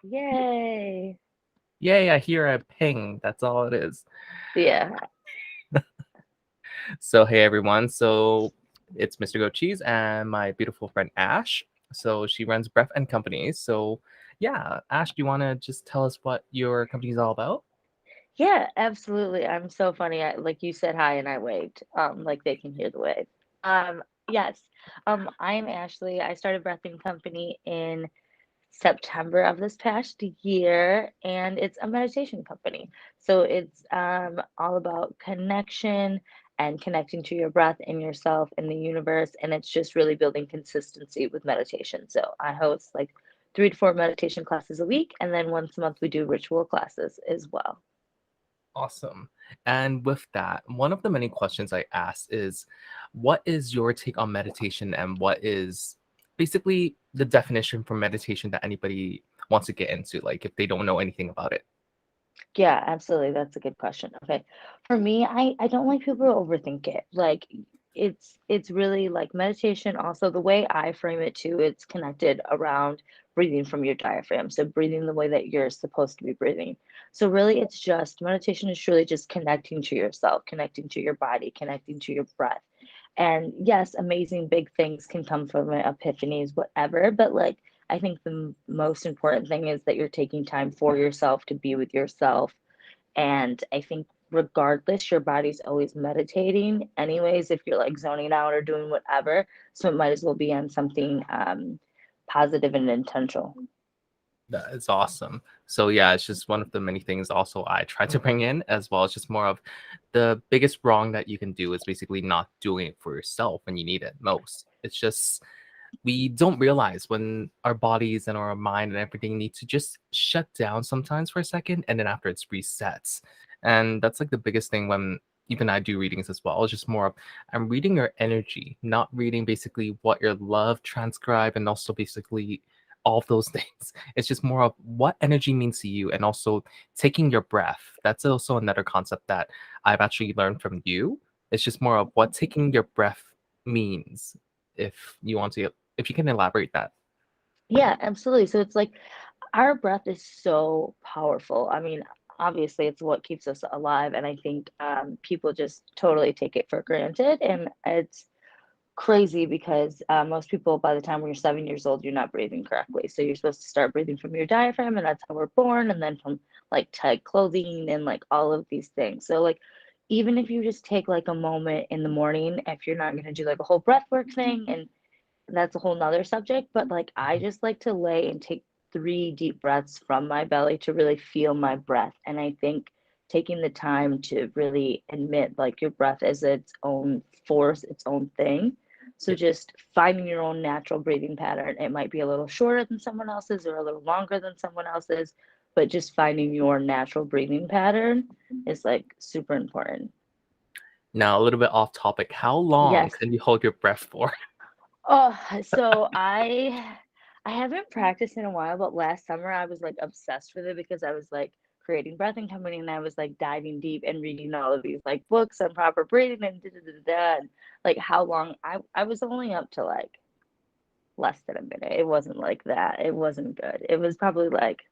Yay. Yay, I hear a ping. That's all it is. Yeah. So, hey everyone. So, it's Mr. Goatcheese and my beautiful friend Ash. So, she runs Breath and Company. So, yeah, Ash, do you want to just tell us what your company is all about? Yeah, absolutely. I'm so funny. Like you said hi and I waved. Like they can hear the wave. Yes. I'm Ashley. I started Breathing Company in September of this past year, and it's a meditation company. So it's all about connection and connecting to your breath and yourself and the universe. And it's just really building consistency with meditation. So I host like 3 to 4 meditation classes a week, and then once a month we do ritual classes as well. Awesome. And with that, one of the many questions I ask is what is your take on meditation and what is basically the definition for meditation that anybody wants to get into, like if they don't know anything about it? Yeah, absolutely. That's a good question. Okay. For me, I don't like people to overthink it. Like it's really like meditation. Also, the way I frame it too, it's connected around breathing from your diaphragm. So breathing the way that you're supposed to be breathing. So really it's just meditation is truly just connecting to yourself, connecting to your body, connecting to your breath. And yes, amazing big things can come from it, epiphanies, whatever, but like I think the most important thing is that you're taking time for yourself to be with yourself. And I think regardless, your body's always meditating, anyways, if you're like zoning out or doing whatever. So it might as well be on something positive and intentional. That is awesome. So yeah, it's just one of the many things also I try to bring in as well. It's just more of the biggest wrong that you can do is basically not doing it for yourself when you need it most. It's just we don't realize when our bodies and our mind and everything need to just shut down sometimes for a second and then after it's resets. And that's like the biggest thing when even I do readings as well. It's just more of I'm reading your energy, not reading basically what your love transcribe and also basically all of those things. It's just more of what energy means to you and also taking your breath. That's also another concept that I've actually learned from you. It's just more of what taking your breath means if you want to if you can elaborate that. Yeah, absolutely. So it's like our breath is so powerful. I mean, obviously, it's what keeps us alive. And I think people just totally take it for granted. And it's crazy because most people, by the time when you're 7 years old, you're not breathing correctly. So you're supposed to start breathing from your diaphragm, and that's how we're born. And then from like tight clothing and like all of these things. So, like, even if you just take like a moment in the morning, if you're not going to do like a whole breath work thing, and that's a whole nother subject, but like I just like to lay and take 3 deep breaths from my belly to really feel my breath. And I think taking the time to really admit like your breath as its own force, its own thing. So Yep. just finding your own natural breathing pattern. It might be a little shorter than someone else's or a little longer than someone else's, but just finding your natural breathing pattern is like super important. Now a little bit off topic. How long Yes. can you hold your breath for? Oh, so I haven't practiced in a while, but last summer I was like obsessed with it because I was like creating breathing company and I was like diving deep and reading all of these like books on proper breathing and da da da da and like how long I was only up to like less than a minute. It wasn't like that. It wasn't good. It was probably like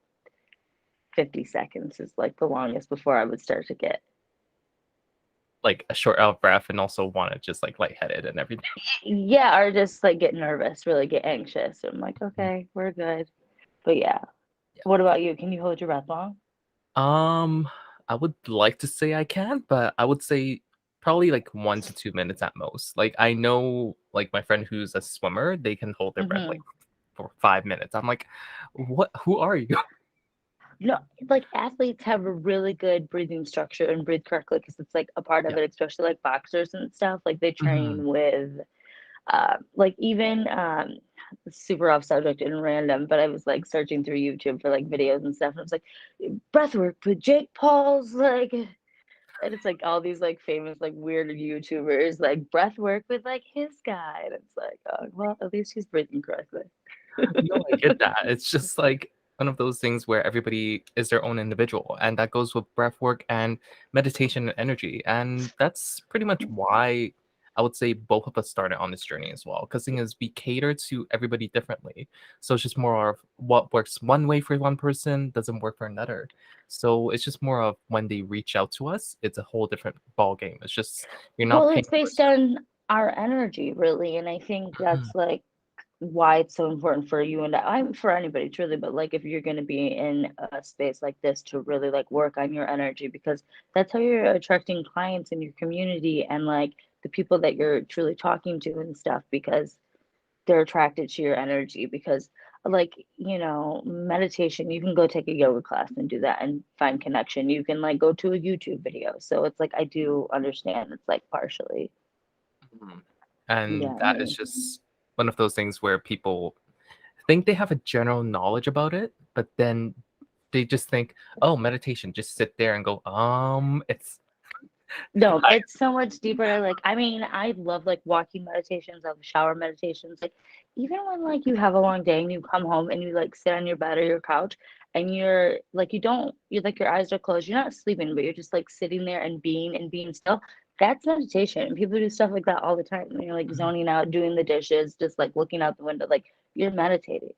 50 seconds is like the longest before I would start to get Like a short out breath and also want to just like lightheaded and everything. yeah, or just like get nervous, really get anxious. So I'm like, okay, we're good. But yeah. What about you? Can you hold your breath long? Um, I would like to say I can, but I would say probably like 1 to 2 minutes at most. Like I know like my friend who's a swimmer, they can hold their breath like Hmm. for 5 minutes. I'm like, what who are you? No, like athletes have a really good breathing structure and breathe correctly because it's like a part of Yeah. it, especially like boxers and stuff. Like they Mhm. train with, like even super off subject and random, but I was like searching through YouTube for like videos and stuff, and I was like, breathwork with Jake Paul's like, and it's like all these like famous like weird YouTubers like breathwork with like his guy, and it's like, oh well, at least he's breathing correctly. No, I get that. It's just like one of those things where everybody is their own individual, and that goes with breath work and meditation and energy. And that's pretty much why I would say both of us started on this journey as well. Because thing is, we cater to everybody differently. So it's just more of what works one way for one person doesn't work for another. So it's just more of when they reach out to us, it's a whole different ball game. It's just you're not Well, paying it's for based service. on our energy, really, and I think Mhm, that's like why it's so important for you and I'm for anybody truly, but like if you're going to be in a space like this to really like work on your energy because that's how you're attracting clients in your community and like the people that you're truly talking to and stuff because they're attracted to your energy because like meditation you can go take a yoga class and do that and find connection you can like go to a YouTube video so it's like I do understand it's like partially mhm. And yeah that is just one of those things where people think they have a general knowledge about it, but then they just think, oh, meditation, just sit there and go, it's No, I, it's so much deeper. Like, I mean, I love like walking meditations, I love shower meditations. Like, even when like you have a long day and you come home and you like sit on your bed or your couch and you're like, you're like your eyes are closed, you're not sleeping, but you're just like sitting there and being still. That's meditation. And people do stuff like that all the time. And you're like Mhm. zoning out, doing the dishes, just like looking out the window, like you're meditating.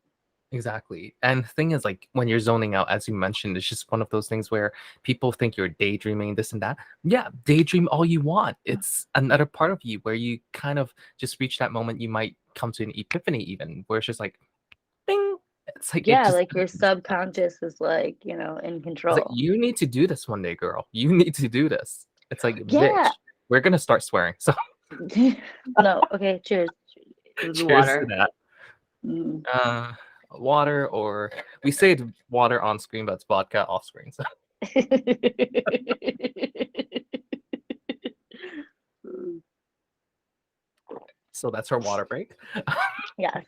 Exactly. And the thing is, like, when you're zoning out, as you mentioned, it's just one of those things where people think you're daydreaming, this and that. Yeah, daydream all you want. It's another part of you where you kind of just reach that moment. You might come to an epiphany, even where it's just like, bing. It's like, it Yeah, just like your subconscious is like, in It's like, control. "You need to do this one day, girl. You need to do this." It's like, Yeah. "Bitch, we're gonna start swearing." So, No, okay, cheers. The cheers to water. that. Mm. Uh, water or we say water on screen, but it's vodka off screen. So, so that's our water break. Yes,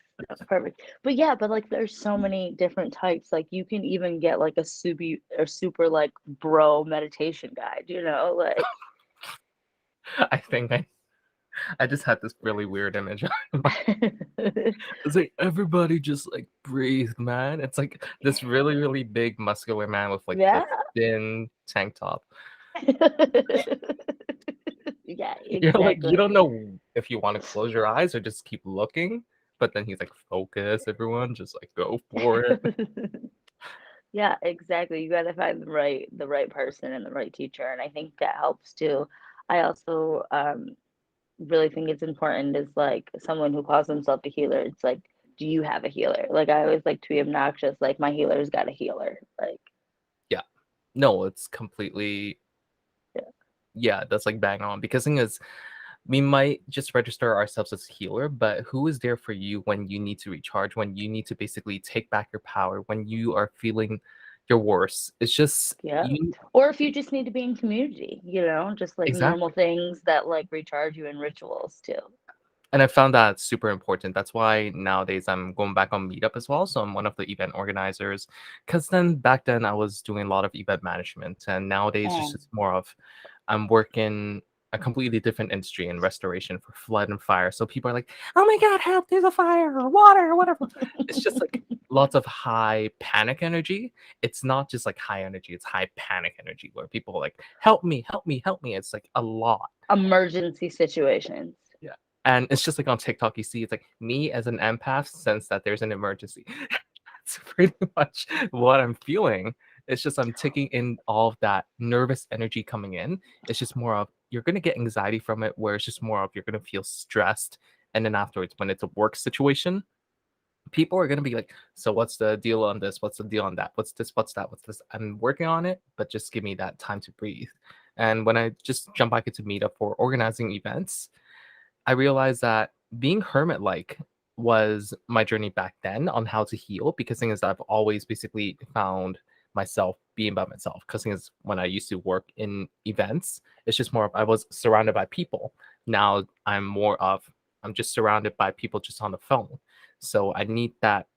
perfect. But yeah, but like there's so many different types. Like you can even get like a super like bro meditation guide, like I think I just had this really weird image. It's like everybody just like breathe, man. It's like this really, really big muscular man with like yeah. the thin tank top. Yeah, You're like, you exactly. don't know if you want to close your eyes or just keep looking. But then he's like, focus, everyone, just like go for it. Yeah, exactly. You got to find the right person and the right teacher, and I think that helps too. I also really think it's important is like someone who calls himself a healer. It's like, do you have a healer? Like I always like to be obnoxious. Like my healer's got a healer. Like Yeah. No, it's completely yeah. yeah, that's like bang on. Because thing is, we might just register ourselves as a healer, but who is there for you when you need to recharge, when you need to basically take back your power, when you are feeling your worst? It's just Yeah. you Or if you just need to be in community, just like normal exactly. things that like recharge you in rituals too. And I found that super important. That's why nowadays I'm going back on Meetup as well. So I'm one of the event organizers. Because then back then I was doing a lot of event management, and nowadays it's Mm. just more of I'm working a completely different industry in restoration for flood and fire. So people are like, "Oh my God, help! There's a fire or water or whatever." It's just like lots of high panic energy. It's not just like high energy; it's high panic energy where people are like, "Help me! Help me! Help me!" It's like a lot. Emergency situations. Yeah. And it's just like on TikTok, you see it's like me as an empath sense that there's an emergency. That's pretty much what I'm feeling. It's just I'm taking in all of that nervous energy coming in. It's just more of you're gonna get anxiety from it, where it's just more of you're gonna feel stressed. And then afterwards, when it's a work situation, people are gonna be like, "So what's the deal on this? What's the deal on that? What's this? What's that? What's this?" I'm working on it, but just give me that time to breathe. And when I just jump back into Meetup for organizing events, I realized that being hermit like was my journey back then on how to heal because thing is I've always basically found myself being by myself. Because thing is when I used to work in events, it's just more of I was surrounded by people. Now I'm more of I'm just surrounded by people just on the phone. So I need that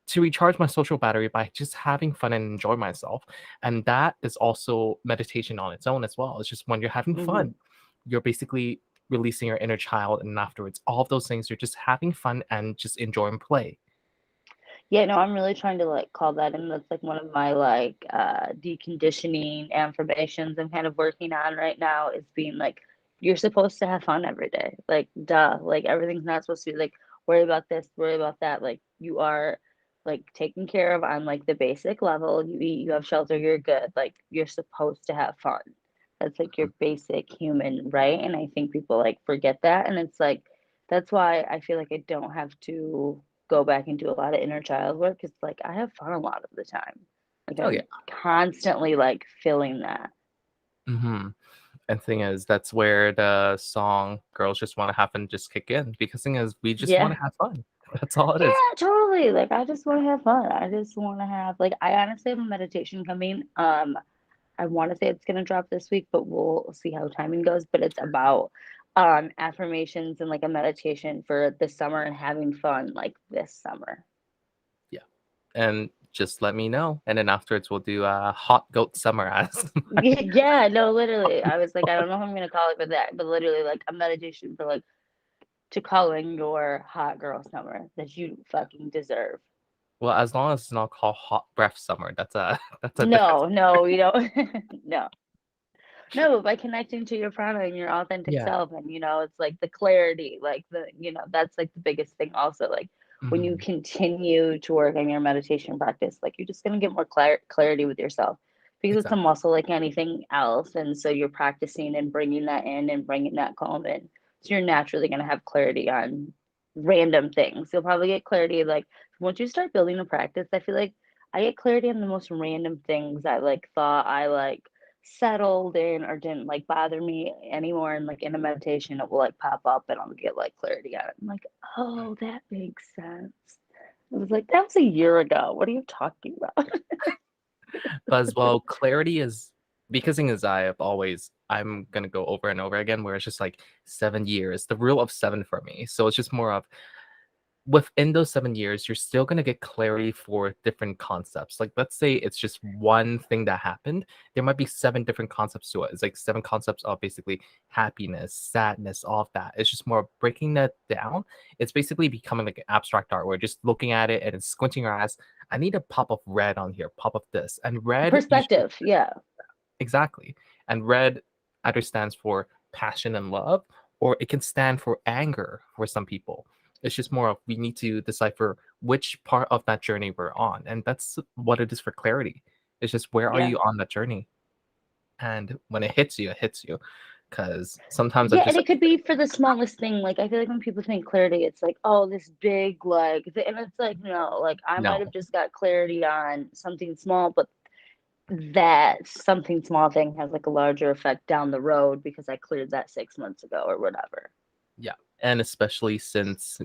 to recharge my social battery by just having fun and enjoy myself. And that is also meditation on its own as well. It's just when you're having Hmm. fun, you're basically releasing your inner child. And afterwards, all of those things, you're just having fun and just enjoying play. Yeah, no, I'm really trying to like call that in. That's like one of my like deconditioning affirmations I'm kind of working on right now is being like you're supposed to have fun every day. Like, duh. Like, everything's not supposed to be like, worry about this, worry about that. Like, you are like taken care of on like the basic level. You eat, you have shelter, you're good. Like, you're supposed to have fun. That's like your basic human right. And I think people like forget that. And it's like, that's why I feel like I don't have to go back and do a lot of inner child work. It's like I have fun a lot of the time. Like, Oh yeah. I'm constantly like feeling that. hmm And thing is, that's where the song "Girls Just Want to Have Fun" just kick in. Because thing is, we just want Yeah. to have fun. That's all it is. Yeah, totally. Like, I just want to have fun. I just want to have like I honestly have a meditation coming. I want to say it's gonna drop this week, but we'll see how timing goes. But it's about affirmations and like a meditation for the summer and having fun like this summer. Yeah. And just let me know, and then afterwards we'll do a hot goat summer as. Yeah, no, literally. I was like, I don't know how I'm gonna call it for that, but literally like a meditation for like to calling your hot girl summer that you fucking deserve. Well, as long as it's not called hot breath summer, that's a that's a difference. No, no, you don't. No. No, by connecting to your prana and your authentic Yeah. self, and it's like the clarity, like that's like the biggest thing. Also, like when you Mhm. continue to work on your meditation practice, like you're just gonna get more clarity with yourself because it's a Exactly. muscle like anything else, and so you're practicing and bringing that in and bringing that calm in. So you're naturally gonna have clarity on random things. You'll probably get clarity like once you start building a practice. I feel like I get clarity on the most random things I like thought I like settled in or didn't like bother me anymore. And like in a meditation, it will like pop up and I'll get like clarity on it. I'm like, oh, that makes sense. I was like, that was a year ago. What are you talking about? But as well, clarity is because thing is I'm gonna go over and over again where it's just like 7 years, the rule of seven for me. So it's just more of within those 7 years, you're still going to get clarity for different concepts. Like, let's say it's just one thing that happened, there might be seven different concepts to it. It's like seven concepts of basically happiness, sadness, all of that. It's just more breaking that down. It's basically becoming like an abstract art where just looking at it and squinting your eyes. I need a pop of red on here, pop of this. And red usually, Perspective. Yeah. exactly. And red either stands for passion and love, or it can stand for anger for some people. It's just more of we need to decipher which part of that journey we're on. And that's what it is for clarity. It's just where are Yeah. you on that journey? And when it hits you, it hits you. Because sometimes I'm Yeah. And just it could be for the smallest thing. Like, I feel like when people think clarity, it's like, oh, this big, like, and it's like, no, like, I might have no. just got clarity on something small, but that something small thing has like a larger effect down the road because I cleared that 6 months ago or whatever. Yeah. And especially since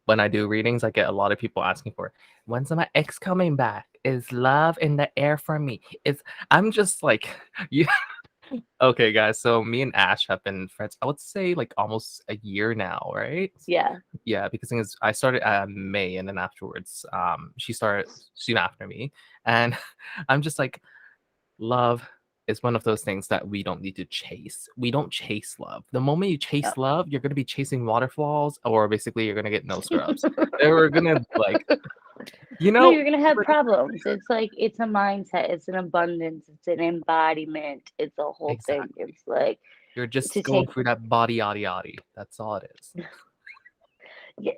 when I do readings, I get a lot of people asking for when's my ex coming back? Is love in the air for me? Is I'm just like you okay, guys. So me and Ash have been friends, I would say like almost a year now, right? Yeah. Yeah, because thing is, I started May, and then afterwards, she started soon after me, and I'm just like, love is one of those things that we don't need to chase. We don't chase love. The moment you chase Yep. love, you're gonna be chasing waterfalls, or basically you're gonna get no scrubs. And we're gonna like, you No, know, you're gonna have problems. It's like it's a mindset, it's an abundance, it's an embodiment, it's a whole thing. exactly. It's like You're just to going take through that body yada yada. That's all it is.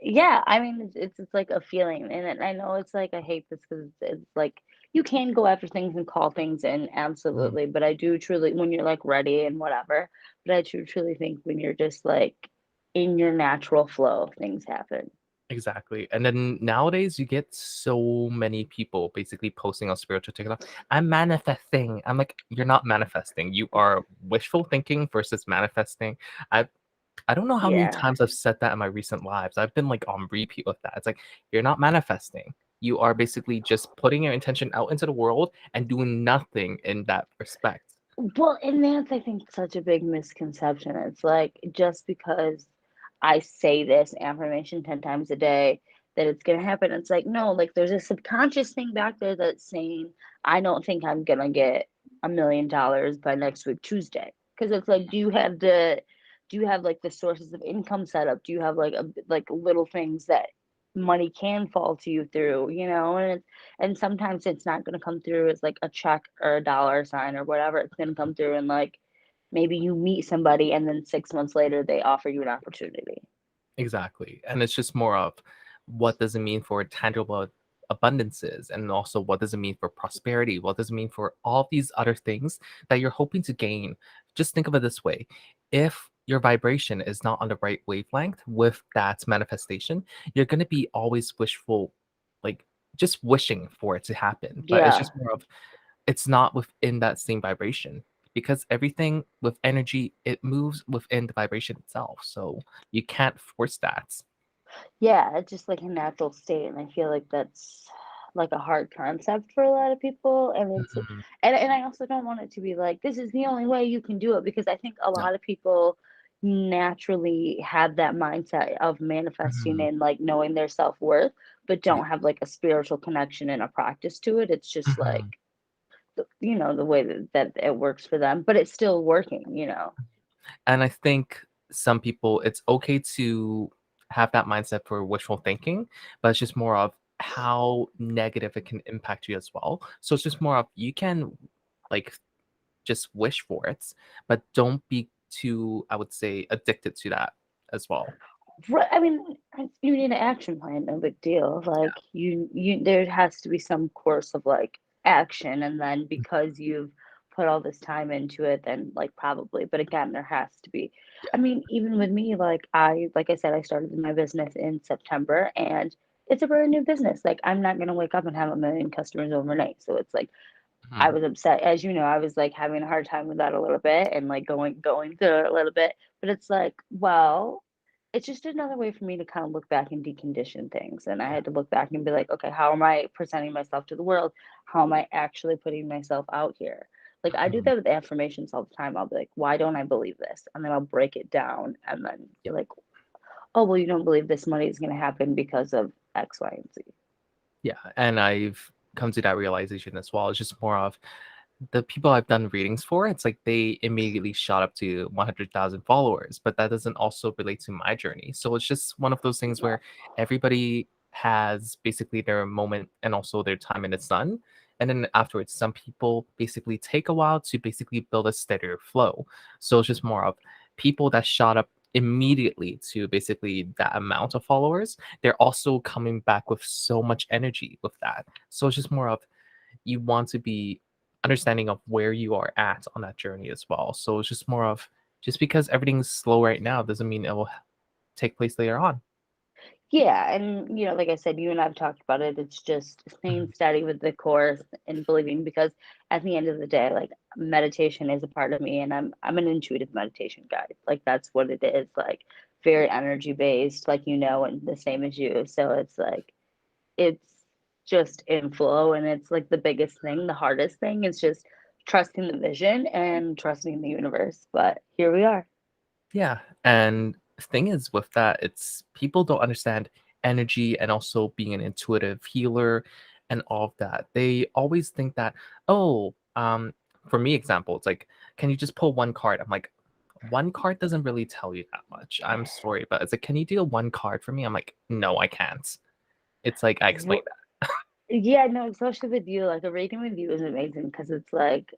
yeah, I mean it's like a feeling. And I know it's like I hate this because it's like you can go after things and call things in, Mhm. absolutely. But I do truly when you're like ready and whatever, but I do truly think when you're just like in your natural flow, things happen. Exactly. And then nowadays you get so many people basically posting on spiritual TikTok. I'm manifesting. I'm like, you're not manifesting. You are wishful thinking versus manifesting. I I don't know how many Yeah. times I've said that in my recent lives. I've been like on repeat with that. It's like you're not manifesting. You are basically just putting your intention out into the world and doing nothing in that respect. Well, and that's I think such a big misconception. It's like just because I say this affirmation 10 times a day that it's gonna happen. It's like, no, like there's a subconscious thing back there that's saying, I don't think I'm gonna get $1 million by next week, Tuesday. Because it's like, do you have like the sources of income set up? Do you have like little things that money can fall to you through, and sometimes it's not going to come through as like a check or a dollar sign or whatever. It's going to come through and like maybe you meet somebody and then 6 months later they offer you an opportunity. Exactly. And it's just more of what does it mean for tangible abundances, and also what does it mean for prosperity? What does it mean for all these other things that you're hoping to gain? Just think of it this way. If your vibration is not on the right wavelength with that manifestation, you're going to be always wishful, like just wishing for it to happen. But it's Yeah. just more of it's not within that same vibration, because everything with energy, it moves within the vibration itself. So you can't force that. Yeah, it's just like a natural state, and I feel like that's like a hard concept for a lot of people, and it's Mhm. and I also don't want it to be like this is the only way you can do it because I think a No. lot of people naturally have that mindset of manifesting Mhm. and like knowing their self-worth, but Yeah. don't have like a spiritual connection and a practice to it. It's just like Mhm. the way that it works for them, but it's still working. And I think some people, it's okay to have that mindset for wishful thinking, but it's just more of how negative it can impact you as well. So it's just more of you can like just wish for it, but don't be too, I would say, addicted to that as well. Right, I mean, you need an action plan, no big deal. Like you there has to be some course of like action and then because you've put all this time into it, then like probably, but again, there has to be. Yeah. I mean, even with me, like I said, I started my business in September and it's a brand new business. Like I'm not gonna wake up and have a million customers overnight. So it's like I Mhm. was upset. As you know, I was like having a hard time with that a little bit and like going through it a little bit. But it's like, well, it's just another way for me to kind of look back and decondition things. And I Yeah. had to look back and be like, okay, how am I presenting myself to the world? How am I actually putting myself out here? Like I do Mhm. that with affirmations all the time. I'll be like, why don't I believe this? And then I'll break it down and then be Yep. like, oh, well, you don't believe this money is going to happen because of X, Y, and Z. Yeah. And I've come to that realization as well. It's just more of the people I've done readings for, it's like they immediately shot up to 100,000 followers, but that doesn't also relate to my journey. So it's just one of those things Yeah. where everybody has basically their moment and also their time in the sun. And then afterwards, some people basically take a while to basically build a steadier flow. So it's just more of people that shot up immediately to basically that amount of followers. They're also coming back with so much energy with that. So it's just more of you want to be understanding of where you are at on that journey as well. So it's just more of just because everything's slow right now doesn't mean it will take place later on. Yeah, and like I said, you and I've talked about it. It's just staying Mhm. steady with the course and believing because at the end of the day, like meditation is a part of me and I'm an intuitive meditation guide. Like that's what it is, like very energy based, like and the same as you. So it's like it's just in flow and it's like the biggest thing, the hardest thing is just trusting the vision and trusting the universe. But here we are. Yeah. And thing is with that, it's people don't understand energy and also being an intuitive healer and all of that. They always think that, oh, for me, example, it's like, can you just pull one card? I'm like, one card doesn't really tell you that much. I'm sorry, but it's like, can you deal one card for me? I'm like, no, I can't. It's like I explained that. Yeah, no, especially with you, like a reading with you is amazing because it's like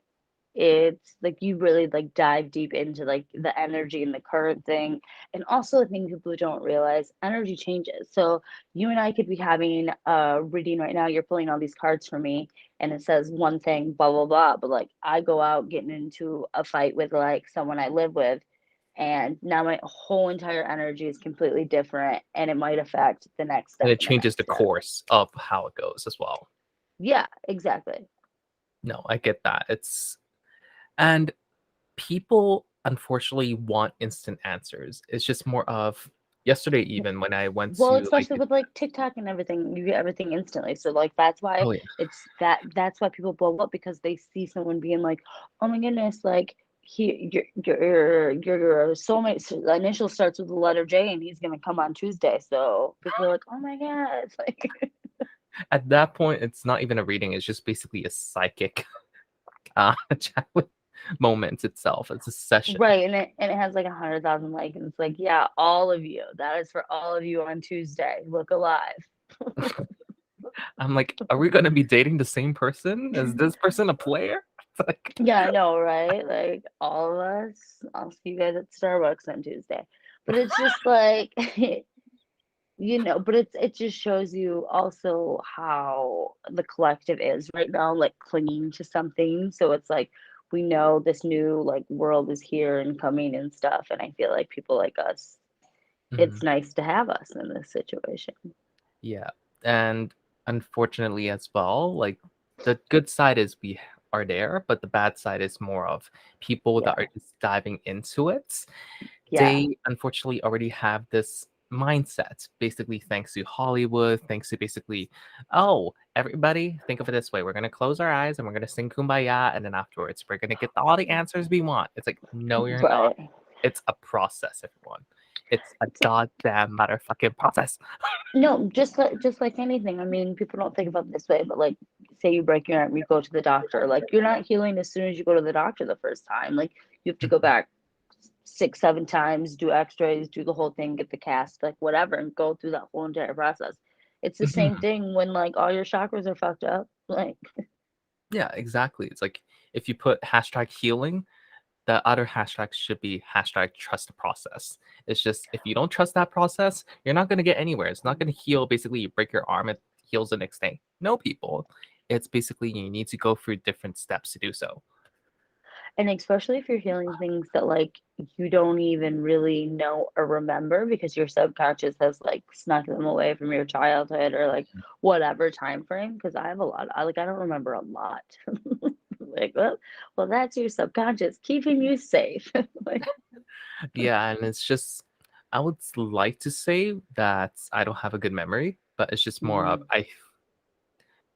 you really like dive deep into like the energy and the current thing. And also the thing people don't realize, energy changes. So you and I could be having a reading right now. You're pulling all these cards for me and it says one thing, blah, blah, blah. But like I go out getting into a fight with like someone I live with. And now my whole entire energy is completely different and it might affect the next And step it and the changes next the step. course of how it goes as well. Yeah, exactly. No, I get that. And people unfortunately want instant answers. It's just more of yesterday, even when I went Well, to like especially with like TikTok and everything, you get everything instantly. So like that's why oh yeah, that's why people blow up because they see someone being like, "Oh my goodness, like your soulmate initial starts with the letter J and he's gonna come on Tuesday." So people are like, "Oh my God." It's like at that point, it's not even a reading. It's just basically a psychic chat with moment itself. It's a session. right, and it has like 100,000 likes and it's like, yeah, all of you. That is for all of you on Tuesday. Look alive. I'm like, are we gonna be dating the same person? Is this person a player? It's like, Yeah, I know, right? Like all of us, I'll see you guys at Starbucks on Tuesday. But it's just like, but it just shows you also how the collective is right now, like clinging to something. So it's like we know this new like world is here and coming and stuff. And I feel like people like us, it's mhm, nice to have us in this situation. yeah. And unfortunately, as well, like the good side is we are there, but the bad side is more of people that Yeah. are just diving into it. Yeah. They unfortunately already have this mindset, basically, thanks to Hollywood, thanks to basically, oh, everybody, think of it this way: we're gonna close our eyes and we're gonna sing Kumbaya, and then afterwards, we're gonna get all the answers we want. It's like, no, you're not. Right. It's a process, everyone. It's a goddamn motherfucking process. No, just like anything. I mean, people don't think about it this way, but like say you break your arm, you go to the doctor. Like you're not healing as soon as you go to the doctor the first time. Like you have to go back 6, 7 times, do x-rays, do the whole thing, get the cast, like whatever, and go through that whole entire process. It's the same Mhm. thing when like all your chakras are fucked up. Like Yeah, exactly. It's like if you put hashtag healing, the other hashtags should be hashtag trust the process. It's just if you don't trust that process, you're not going to get anywhere. It's not going to heal. Basically, you break your arm, it heals the next day. No, people. It's basically you need to go through different steps to do so. and especially if you're healing things that like you don't even really know or remember because your subconscious has like snuck them away from your childhood or like whatever time frame. Because I have a lot, I don't remember a lot. Like well that's your subconscious keeping you safe. Like Yeah, and it's just I would like to say that I don't have a good memory, but it's just more of mm, I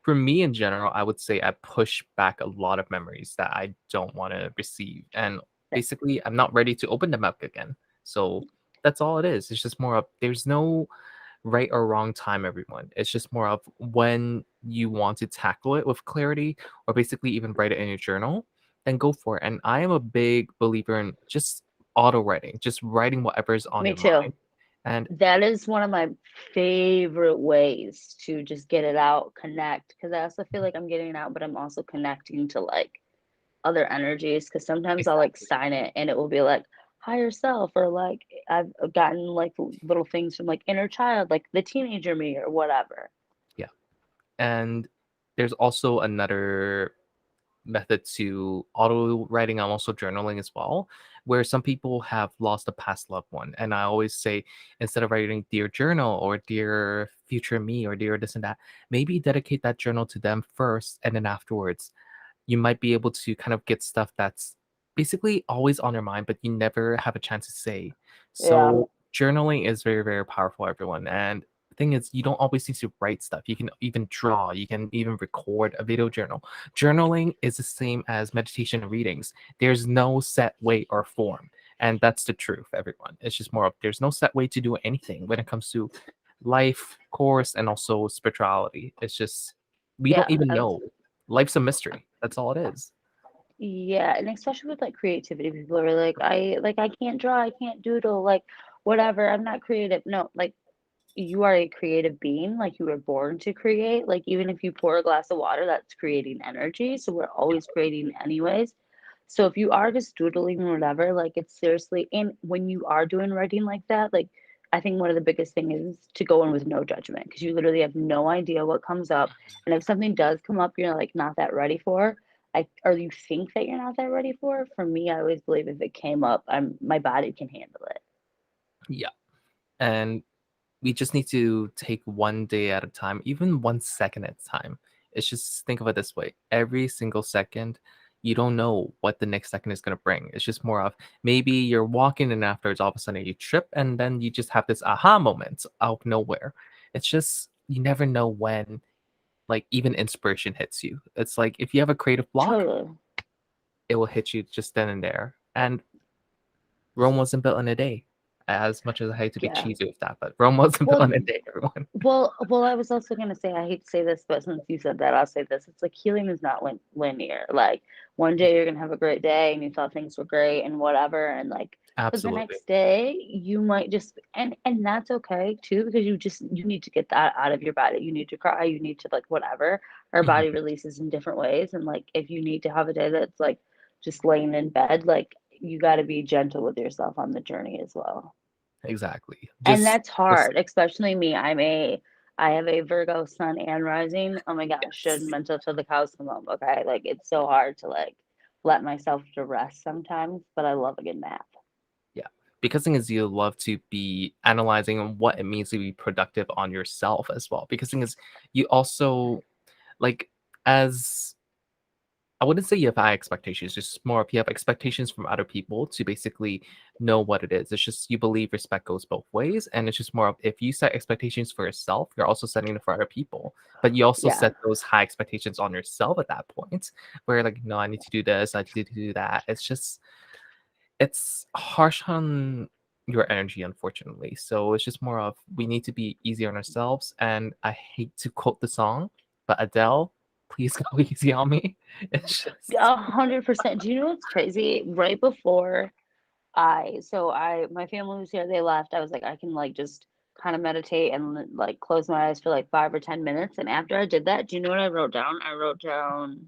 for me in general, I would say I push back a lot of memories that I don't want to receive. And basically, I'm not ready to open them up again. So that's all it is. It's just more of there's no right or wrong time, everyone. It's just more of when you want to tackle it with clarity or basically even write it in your journal, then go for it. And I am a big believer in just auto writing, just writing whatever's on me your too. mind. And That is one of my favorite ways to just get it out, connect. Because I also feel like I'm getting it out, but I'm also connecting to like other energies. Because sometimes I'll like exactly. sign it and it will be like higher self, or like I've gotten like little things from like inner child, like the teenager me or whatever. Yeah. And there's also another method to auto writing and also journaling as well, where some people have lost a past loved one. And I always say, instead of writing Dear Journal or Dear Future Me or Dear this and that, maybe dedicate that journal to them first. And then afterwards, you might be able to kind of get stuff that's basically always on your mind, but you never have a chance to say. Yeah, So journaling is very, very powerful, everyone. And the thing is, you don't always need to write stuff. You can even draw, you can even record a video journal. Journaling is the same as meditation and readings. There's no set way or form. And that's the truth, everyone. It's just more of there's no set way to do anything when it comes to life, course, and also spirituality. It's just we don't yeah, even know. Life's a mystery. That's all it is. yeah, and especially with like creativity, people are like I can't draw, I can't doodle, like whatever, I'm not creative. No, like you are a creative being, like you were born to create. Like even if you pour a glass of water, that's creating energy. So we're Yeah. always creating anyways. So if you are just doodling or whatever, like it's seriously, and when you are doing writing like that, like I think one of the biggest thing is to go in with no judgment because you literally have no idea what comes up. And if something does come up, you're like not that ready for, or you think that you're not that ready for me, I always believe if it came up, my body can handle it. Yeah. And we just need to take one day at a time, even 1 second at a time. It's just think of it this way: every single second, you don't know what the next second is going to bring. It's just more of maybe you're walking and afterwards, all of a sudden you trip and then you just have this aha moment out of nowhere. It's just, you never know when, like, even inspiration hits you. It's like if you have a creative block, Totally. it will hit you just then and there. And Rome wasn't built in a day. As much as I hate to be Yeah. cheesy with that, but Rome wasn't built Well, in a day, everyone. I was also gonna say, I hate to say this, but since you said that, I'll say this. It's like healing is not linear. Like one day you're gonna have a great day and you thought things were great and whatever, and like But the Absolutely. next day you might just, and that's okay too, because you need to get that out of your body. You need to cry, you need to like whatever. Our Mhm. body releases in different ways, and like if you need to have a day that's like just laying in bed, like you got to be gentle with yourself on the journey as well. Exactly. And Just that's just hard, especially me. I have a Virgo sun and rising. Oh my gosh, should yes. mental till the cows come home. Okay, like it's so hard to like let myself to rest sometimes, but I love a good nap. Yeah. Because thing is you love to be analyzing on what it means to be productive on yourself as well. Because thing is you also like as I wouldn't say you have high expectations, just more if you have expectations from other people to basically know what it is. It's just you believe respect goes both ways. And it's just more of if you set expectations for yourself, you're also setting it for other people. But you also Yeah, set those high expectations on yourself at that point, where like, no, I need to do this, I need to do that. It's harsh on your energy, unfortunately. So it's just more of we need to be easy on ourselves. And I hate to quote the song, but Adele, please go easy on me. It's just 100%. Do you know what's crazy? Right before my family was here, they left. I was like, I can like just kind of meditate and like close my eyes for like 5 or 10 minutes. And after I did that, do you know what I wrote down? I wrote down,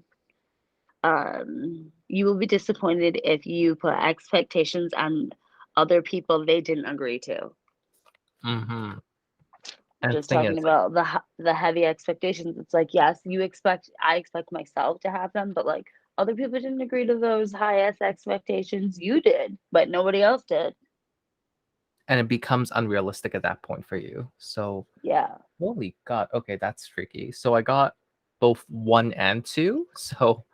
you will be disappointed if you put expectations on other people they didn't agree to. mhm. And the Just thing talking is, like, about the heavy expectations. It's like, yes, I expect myself to have them, but like other people didn't agree to those high ass expectations. You did, but nobody else did. and it becomes unrealistic at that point for you. So, Yeah. holy God, okay, that's freaky. So I got both one and two. So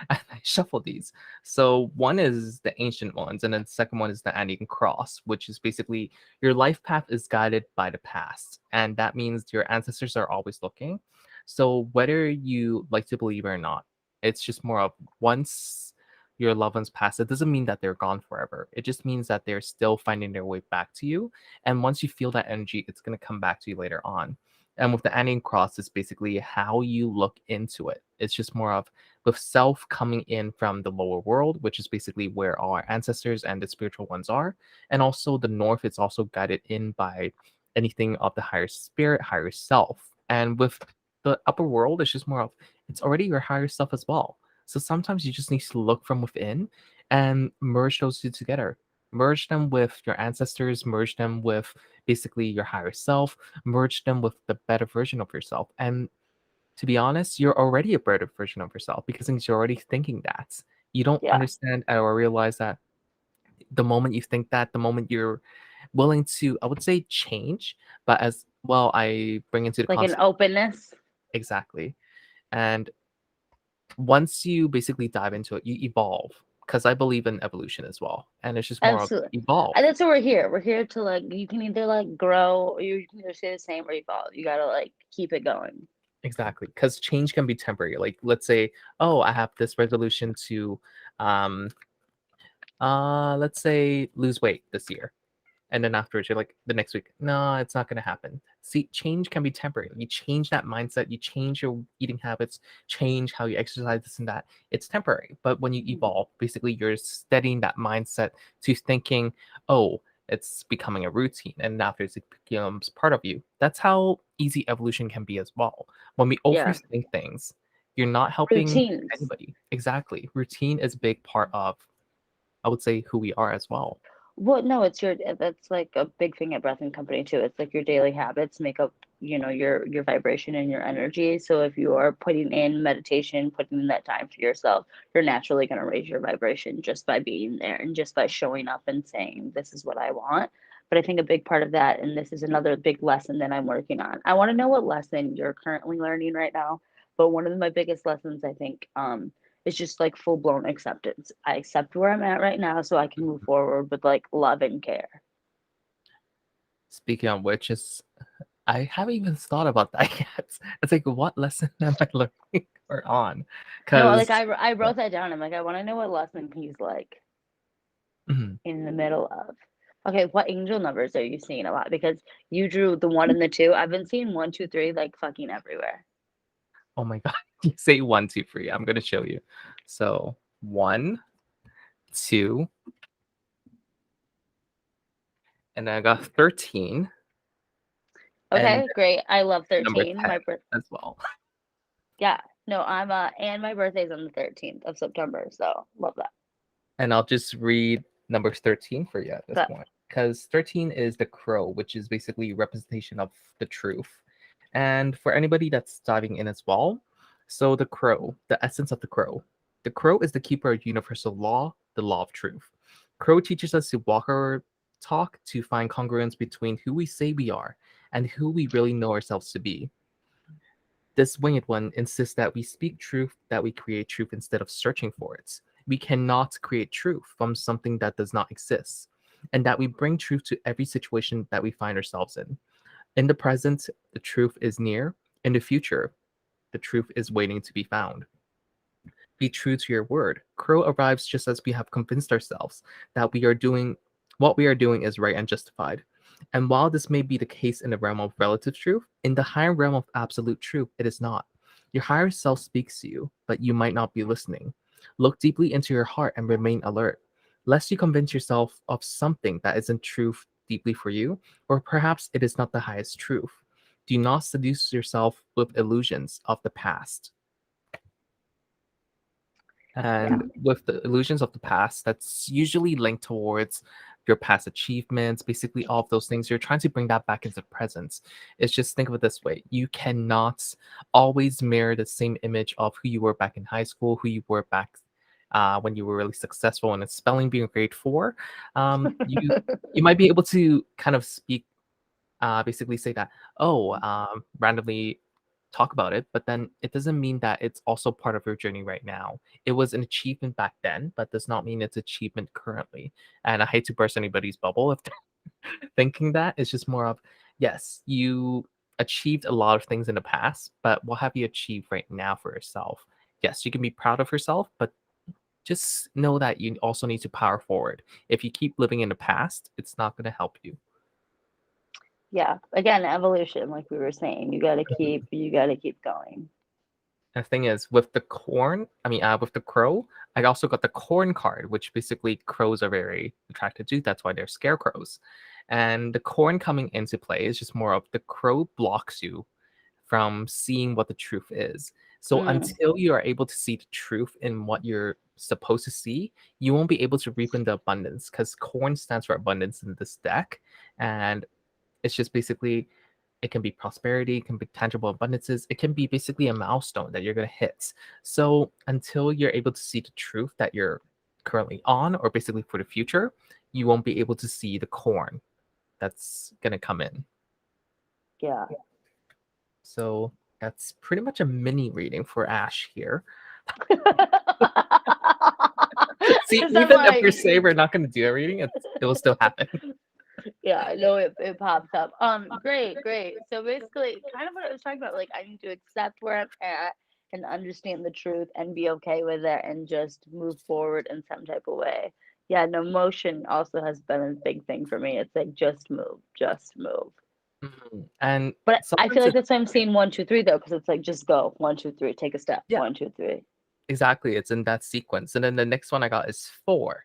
and I shuffle these. So one is the ancient ones, and then the second one is the Andean cross, which is basically your life path is guided by the past, and that means your ancestors are always looking. So whether you like to believe it or not, it's just more of once your loved ones pass, it doesn't mean that they're gone forever. It just means that they're still finding their way back to you. And once you feel that energy, it's gonna come back to you later on. And with the Andean cross, it's basically how you look into it. It's just more of with self coming in from the lower world, which is basically where our ancestors and the spiritual ones are. And also the north, it's also guided in by anything of the higher spirit, higher self. And with the upper world, it's just more of it's already your higher self as well. So sometimes you just need to look from within and merge those two together. Merge them with your ancestors, merge them with basically your higher self, merge them with the better version of yourself. And to be honest, you're already a better version of yourself because since you're already thinking that. You don't Yeah. understand or realize that the moment you think that, the moment you're willing to, I would say change, but as well, I bring into the Like an concept openness. exactly. And once you basically dive into it, you evolve because I believe in evolution as well. And it's just more of Absolutely. evolve. And that's what we're here. We're here to like, you can either like grow or you can either stay the same or evolve. You gotta like keep it going. Exactly. Because change can be temporary. Like, let's say, oh, I have this resolution to, um, let's say, lose weight this year. And then afterwards, you're like, the next week, no, it's not going to happen. See, change can be temporary. You change that mindset, you change your eating habits, change how you exercise, this and that. It's temporary. But when you Mhm. evolve, basically, you're steadying that mindset to thinking, oh, it's becoming a routine. And afterwards, it becomes part of you. That's how easy evolution can be as well. When we Yeah. overthink things, you're not helping Routines. anybody. Exactly. Routine is a big part of, I would say, who we are as well. Well, no, it's your that's like a big thing at Breath and Company too. It's like your daily habits make up, your vibration and your energy. So if you are putting in meditation, putting in that time for yourself, you're naturally going to raise your vibration just by being there and just by showing up and saying, this is what I want. But I think a big part of that, and this is another big lesson that I'm working on. I want to know what lesson you're currently learning right now. But one of my biggest lessons, I think, it's just like full blown acceptance. I accept where I'm at right now so I can move forward with like love and care. Speaking of which, is I haven't even thought about that yet. It's like, what lesson am I learning or on? No, like Because I yeah, wrote that down. I'm like, I want to know what lesson he's like mhm. in the middle of. Okay, what angel numbers are you seeing a lot? Because you drew the one and the two. I've been seeing one, two, three like fucking everywhere. Oh my god, you say one, two, three. I'm gonna show you. So one, two, and I got 13 and Okay, great. I love number 13. 10 My birth, as well. yeah. No, I'm and my birthday's on the 13th of September, so love that. And I'll just read number 13 for you at this Okay. point. Because 13 is the crow, which is basically representation of the truth. And for anybody that's diving in as well, so the crow, the essence of the crow. The crow is the keeper of universal law, the law of truth. Crow teaches us to walk our talk to find congruence between who we say we are and who we really know ourselves to be. This winged one insists that we speak truth, that we create truth instead of searching for it. We cannot create truth from something that does not exist, and that we bring truth to every situation that we find ourselves in. In the present, the truth is near. In the future, the truth is waiting to be found. Be true to your word. Crow arrives just as we have convinced ourselves that we are doing what we are doing is right and justified. And while this may be the case in the realm of relative truth, in the higher realm of absolute truth, it is not. Your higher self speaks to you, but you might not be listening. Look deeply into your heart and remain alert, lest you convince yourself of something that isn't truth deeply for you, or perhaps it is not the highest truth. Do not seduce yourself with illusions of the past. Yeah. And with the illusions of the past, that's usually linked towards your past achievements, basically all of those things. You're trying to bring that back into the present. It's just think of it this way. You cannot always mirror the same image of who you were back in high school, who you were back when you were really successful in a spelling bee in grade four. You might be able to kind of speak basically say that, oh, randomly talk about it, but then it doesn't mean that it's also part of your journey right now. It was an achievement back then, but does not mean it's achievement currently. And I hate to burst anybody's bubble if they're thinking that. It's just more of, yes, you achieved a lot of things in the past, but what have you achieved right now for yourself? Yes, you can be proud of yourself, but just know that you also need to power forward. If you keep living in the past, it's not going to help you. Yeah. Again, evolution, like we were saying. You gotta keep going. The thing is, with the corn, with the crow, I also got the corn card, which basically crows are very attracted to. That's why they're scarecrows. And the corn coming into play is just more of the crow blocks you from seeing what the truth is. So Mm, until you are able to see the truth in what you're supposed to see, you won't be able to reap in the abundance because corn stands for abundance in this deck. And it's just basically it can be prosperity, it can be tangible abundances, it can be basically a milestone that you're going to hit. So until you're able to see the truth that you're currently on, or basically for the future, you won't be able to see the corn that's going to come in. yeah. So that's pretty much a mini reading for Ash here. See, Because I'm even if like, we say we're not going to do a reading, it will still happen. yeah, I know it pops up. Great, great. So basically, kind of what I was talking about, like I need to accept where I'm at and understand the truth and be okay with it and just move forward in some type of way. Yeah, no, motion also has been a big thing for me. It's like just move, just move. Mhm. And But I feel sometimes like it's, that's why I'm saying 1, 2, 3 though, because it's like just go 1, 2, 3, take a step. yeah, 1, 2, 3. exactly. It's in that sequence. And then the next one I got is four.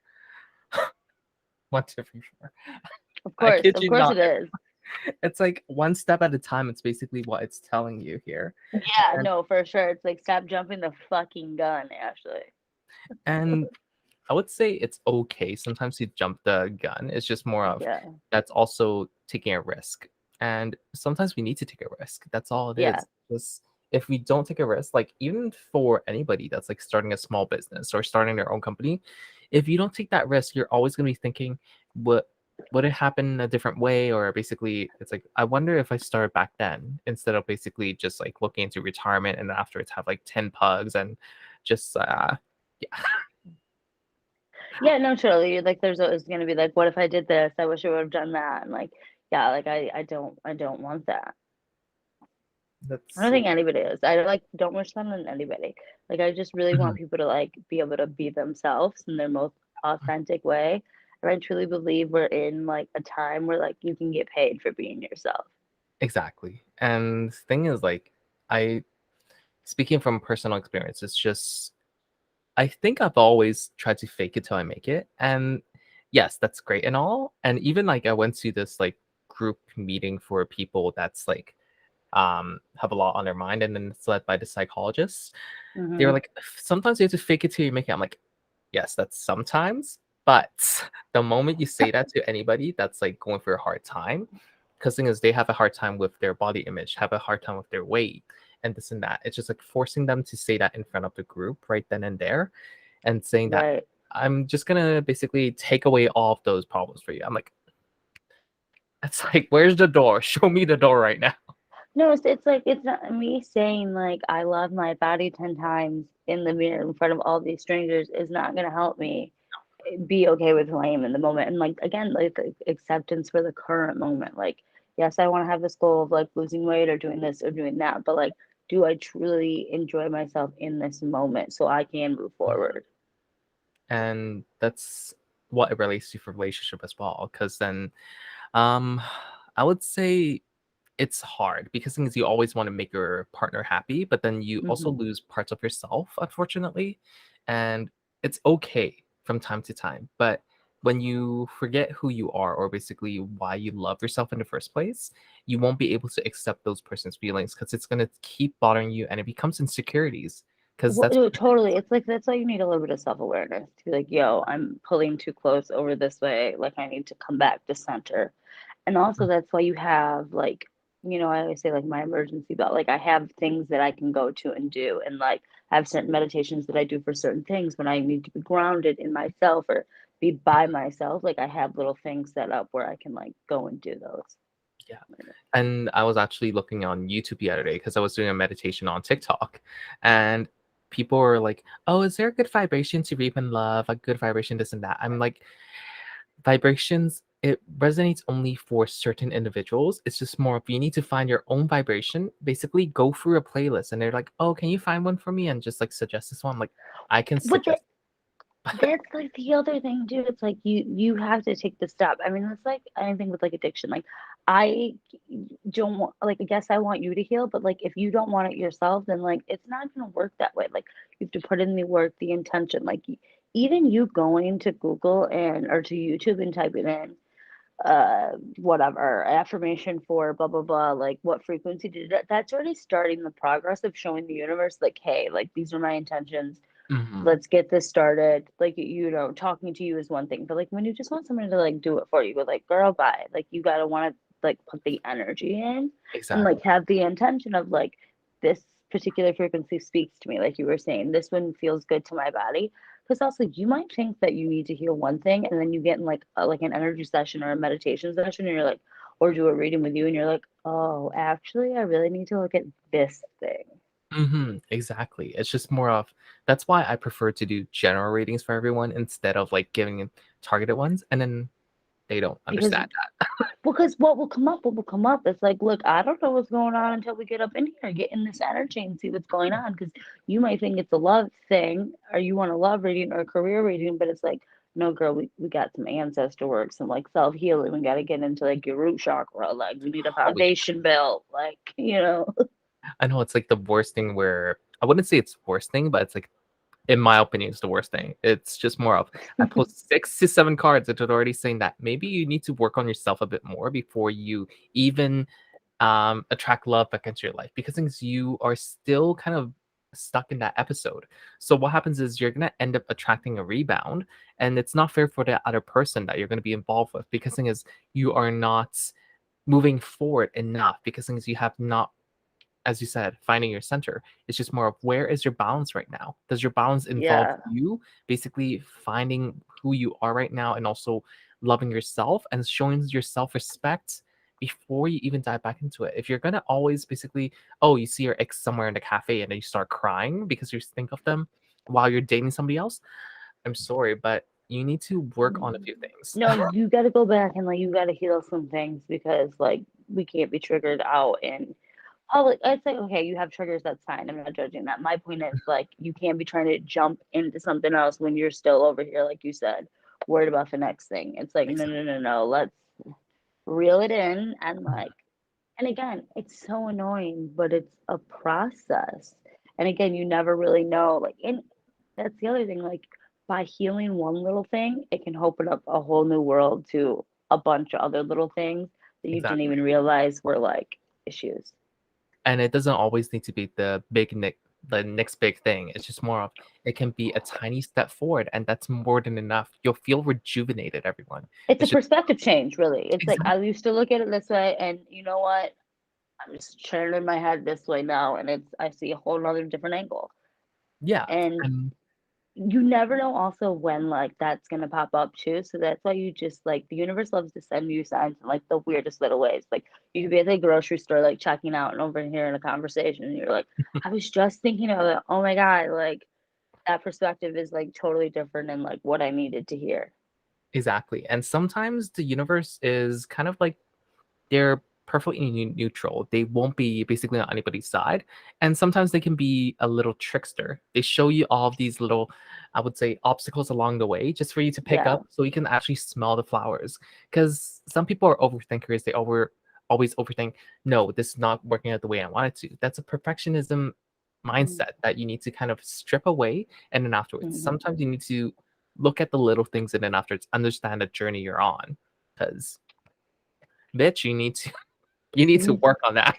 1, 2, 3, 4. I kid Of you course not. it is. It's like one step at a time. It's basically what it's telling you here. Yeah, And no, for sure. It's like stop jumping the fucking gun, Ashley. and I would say it's okay sometimes to jump the gun. It's just more of Yeah, that's also taking a risk. And sometimes we need to take a risk. That's all it yeah, is. Just if we don't take a risk, like even for anybody that's like starting a small business or starting their own company, if you don't take that risk, you're always going to be thinking, what would it happen a different way? Or basically, it's like, I wonder if I started back then instead of basically just like looking into retirement and afterwards have like 10 pugs and just, yeah. yeah. No, totally. Like, there's always gonna be like, what if I did this? I wish I would have done that. And like, yeah, like I don't want that. I That's don't think anybody is. I don't wish that on anybody. Like, I just really want Mhm. people to like be able to be themselves in their most authentic way. And I truly believe we're in like a time where like you can get paid for being yourself. Exactly. And thing is, like, I speaking from personal experience, it's just I think I've always tried to fake it till I make it. And yes, that's great and all. And even like I went to this like group meeting for people that's like have a lot on their mind, and then it's led by the psychologists. They were Hmm. like, sometimes you have to fake it till you make it. I'm like, yes, that's sometimes, but the moment you say that to anybody that's like going through a hard time, because thing is they have a hard time with their body image, have a hard time with their weight, and this and that. It's just like forcing them to say that in front of the group right then and there, and saying that Right. I'm just gonna basically take away all of those problems for you. I'm like, it's like, where's the door? Show me the door right now. No, it's like it's not me saying like I love my body 10 times in the mirror in front of all these strangers is not gonna help me be okay with who I am in the moment. And like again, like acceptance for the current moment. Like, yes, I want to have this goal of like losing weight or doing this or doing that, but like, do I truly enjoy myself in this moment so I can move forward? And that's what it relates to for relationship as well. Because then, um, I would say it's hard because things you always want to make your partner happy, but then you also Hmm. lose parts of yourself, unfortunately. And it's okay from time to time. But when you forget who you are or basically why you love yourself in the first place, you won't be able to accept those person's feelings because it's going to keep bothering you and it becomes insecurities because Well, that's no, what it totally. is. It's like that's why you need a little bit of self-awareness to be like, yo, I'm pulling too close over this way. Like I need to come back to center. And also that's why you have like, I always say like my emergency belt. Like I have things that I can go to and do. And like I have certain meditations that I do for certain things when I need to be grounded in myself or be by myself. Like I have little things set up where I can like go and do those. Yeah. And I was actually looking on YouTube the other day because I was doing a meditation on TikTok, and people were like, "Oh, is there a good vibration to reap in love? A good vibration, this and that." I'm like, vibrations, it resonates only for certain individuals. It's just more of you need to find your own vibration. Basically, go through a playlist, and they're like, "Oh, can you find one for me?" And just like suggest this one. I'm like, I can But suggest. that's like the other thing too. It's like you have to take the step. I mean, it's like anything with like addiction. Like I don't want like I guess I want you to heal, but like if you don't want it yourself, then like it's not gonna work that way. Like you have to put in the work, the intention. Like even you going to Google and or to YouTube and typing in whatever affirmation for blah blah blah, like what frequency did that, that's already starting the progress of showing the universe like, hey, like these are my intentions, Mhm. let's get this started. Like, talking to you is one thing, but like when you just want someone to like do it for you, go like, girl, bye. Like you gotta want to like put the energy in and like Exactly. have the intention of like this particular frequency speaks to me, like you were saying, this one feels good to my body. Because also you might think that you need to heal one thing, and then you get in like an energy session or a meditation session, and you're like, or do a reading with you, and you're like, oh, actually, I really need to look at this thing. Exactly. It's just more of that's why I prefer to do general ratings for everyone instead of like giving targeted ones, and then they don't Because understand Because what will come up, it's like, look, I don't know what's going on until we get up in here, get in this energy and see what's going on. Because you might think it's a love thing, or you want a love reading or a career reading, but it's like, no, girl, we got some ancestor work, some like self healing. We got to get into like your root chakra. Like, we need a that. Oh yeah. foundation built. Like, I know it's like the worst thing where I wouldn't say it's worst thing, but it's like in my opinion, it's the worst thing. It's just more of I pulled 6 to 7 cards that are already saying that maybe you need to work on yourself a bit more before you even attract love back into your life because things you are still kind of stuck in that episode. So what happens is you're gonna end up attracting a rebound, and it's not fair for the other person that you're gonna be involved with because thing is you are not moving forward enough because things you have not, as you said, finding your center. It's just more of where is your balance right now? Does your balance involve yeah, you basically finding who you are right now and also loving yourself and showing your self respect before you even dive back into it? If you're gonna always basically, oh, you see your ex somewhere in the cafe and then you start crying because you think of them while you're dating somebody else, I'm sorry, but you need to work on a few things. no, you got to go back and like you got to heal some things because like we can't be triggered out and I'd say, okay, you have triggers, that's fine. I'm not judging that. My point is, like, you can't be trying to jump into something else when you're still over here, like you said, worried about the next thing. It's like, no, no, Exactly. no, no. Let's reel it in and, like, and again, it's so annoying, but it's a process. And again, you never really know. Like, and that's the other thing. Like, by healing one little thing, it can open up a whole new world to a bunch of other little things that you didn't Exactly. even realize were like issues. And it doesn't always need to be the next big thing. It's just more of it can be a tiny step forward, and that's more than enough. You'll feel rejuvenated, everyone. It's a It's just perspective change, really. It's like exactly I used to look at it this way, and you know what? I'm just turning my head this way now, and it's I see a whole nother different angle. yeah. And And you never know also when like that's gonna pop up too. So that's why you just like the universe loves to send you signs in like the weirdest little ways. Like you could be at the grocery store like checking out and overhearing a conversation and you're like, I was just thinking of it. Oh my God, like that perspective is like totally different and like what I needed to hear. exactly. And sometimes the universe is kind of like they're perfectly neutral. They won't be basically on anybody's side. And sometimes they can be a little trickster. They show you all of these little, I would say, obstacles along the way just for you to pick Yeah. up so you can actually smell the flowers. Because some people are overthinkers. They always overthink, no, this is not working out the way I want it to. That's a perfectionism Mm-hmm. mindset that you need to kind of strip away. And then afterwards, Mm-hmm. sometimes you need to look at the little things and then afterwards understand the journey you're on. Because bitch, you need to work on that.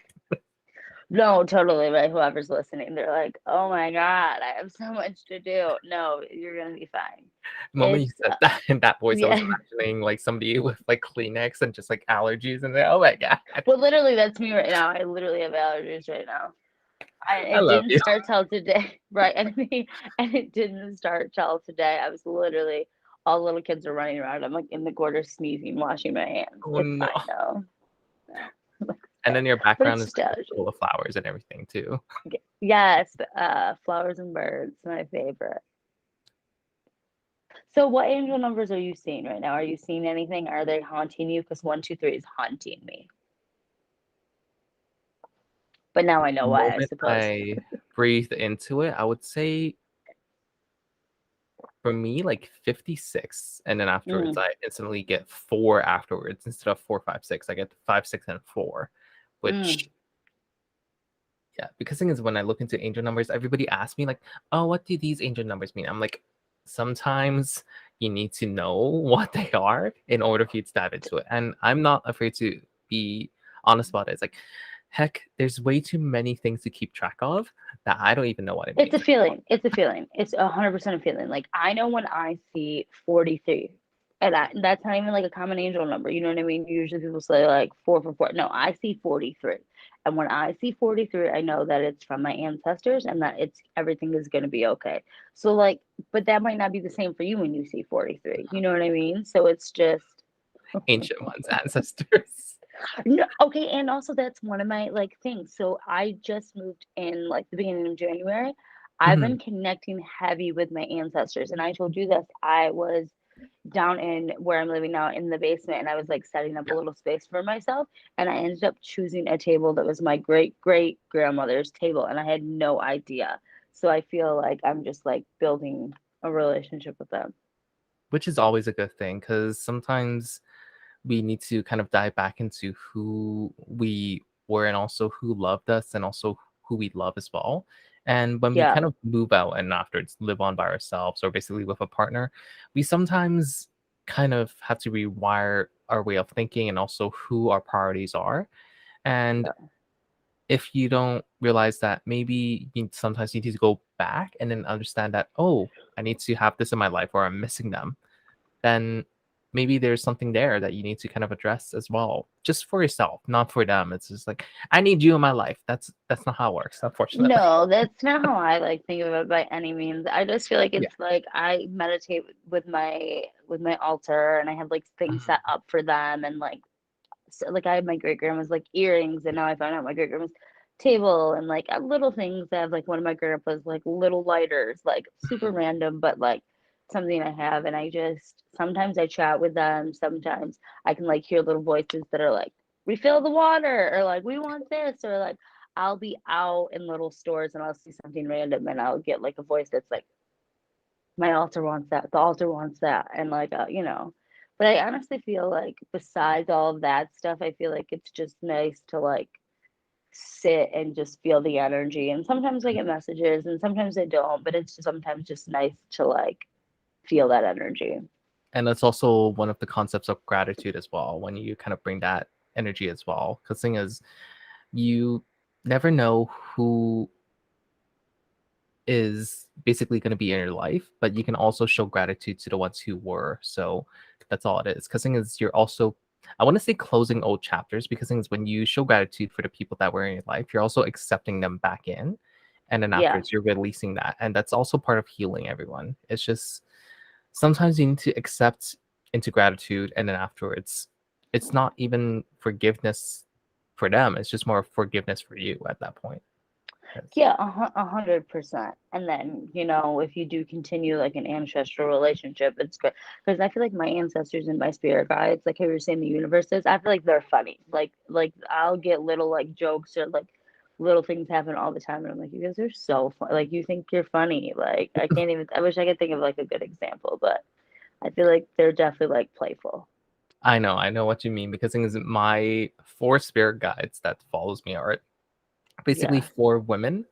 No, totally, right? Whoever's listening, they're like, "Oh my God, I have so much to do." No, you're gonna be fine. The moment you It's said that in that voice, I was yeah. imagining like somebody with like Kleenex and just like allergies and oh my god, Well, literally, that's me right now. I literally have allergies right now. I It love didn't you. start till today, right? And it didn't start till today. I was literally all the little kids are running around. I'm like in the corner sneezing, washing my hands. Oh It's no. fine though. No, And then your but background it's is just like allergies. full of flowers and everything too. Yes, flowers and birds, my favorite. So, what angel numbers are you seeing right now? Are you seeing anything? Are they haunting you? Because 123 is haunting me. But now I know The why, I moment suppose. I breathe into it, I would say for me like 56, and then afterwards Mm, I instantly get four afterwards instead of 4, 5, 6. I get 5, 6, and 4, mm. which yeah, because thing is when I look into angel numbers, everybody asks me like, "Oh, what do these angel numbers mean?" I'm like, sometimes you need to know what they are in order for you to dive into it. And I'm not afraid to be honest about it. It's like, heck, there's way too many things to keep track of that I don't even know what it It's a means. feeling. It's a feeling. It's 100% a feeling. Like I know when I see 43, and that's not even like a common angel number. You know what I mean? Usually people say like 4 for 4. No, I see 43, and when I see 43, I know that it's from my ancestors and that it's everything is going to be okay. So like, but that might not be the same for you when you see 43. You know what I mean? So it's just Ancient ones, ancestors. no, okay, and also that's one of my like things. So I just moved in like the beginning of January. I've Mhm. been connecting heavy with my ancestors, and I told you this. I was down in where I'm living now in the basement, and I was like setting up a Yeah. little space for myself, and I ended up choosing a table that was my great great grandmother's table, and I had no idea. So I feel like I'm just like building a relationship with them. Which is always a good thing because sometimes we need to kind of dive back into who we were and also who loved us and also who we love as well. And when we Yeah, kind of move out and afterwards live on by ourselves or basically with a partner, we sometimes kind of have to rewire our way of thinking and also who our priorities are. And yeah. if you don't realize that maybe you sometimes need to go back and then understand that, oh, I need to have this in my life or I'm missing them, then maybe there's something there that you need to kind of address as well, just for yourself, not for them. It's just like I need you in my life. That's not how it works, unfortunately. No, that's not how I like think of it by any means. I just feel like Yeah. it's like I meditate with my altar and I have like things set Mhm. up for them and like so, like I had my great grandma's like earrings and now I found out my great grandma's table and like little things that have like one of my grandpa's like little lighters, like super random, but like something I have and I just sometimes I chat with them, sometimes I can like hear little voices that are like, refill the water or like we want this or like I'll be out in little stores and I'll see something random and I'll get like a voice that's like, my altar wants that, the altar wants that, and like But I honestly feel like besides all of that stuff, I feel like it's just nice to like sit and just feel the energy. And sometimes I get messages and sometimes I don't, but it's just sometimes just nice to like feel that energy. And that's also one of the concepts of gratitude as well, when you kind of bring that energy as well. Because thing is, you never know who is basically going to be in your life, but you can also show gratitude to the ones who were. So that's all it is. Because thing is, you're also, I want to say closing old chapters, because thing is, when you show gratitude for the people that were in your life, you're also accepting them back in. And then Yeah. afterwards, you're releasing that. And that's also part of healing everyone. It's just sometimes you need to accept into gratitude. And then afterwards, it's not even forgiveness for them. It's just more forgiveness for you at that point. 'Cause- Yeah, 100%. And then, if you do continue like an ancestral relationship, it's good. Because I feel like my ancestors and my spirit guides, like how you were saying the universes, I feel like they're funny. Like I'll get little like jokes or like little things happen all the time. And I'm like, you guys are so fun. Like you think you're funny. Like I can't even, I wish I could think of like a good example, but I feel like they're definitely like playful. I know what you mean, because thing is, my four spirit guides that follows me are basically Yeah. four women,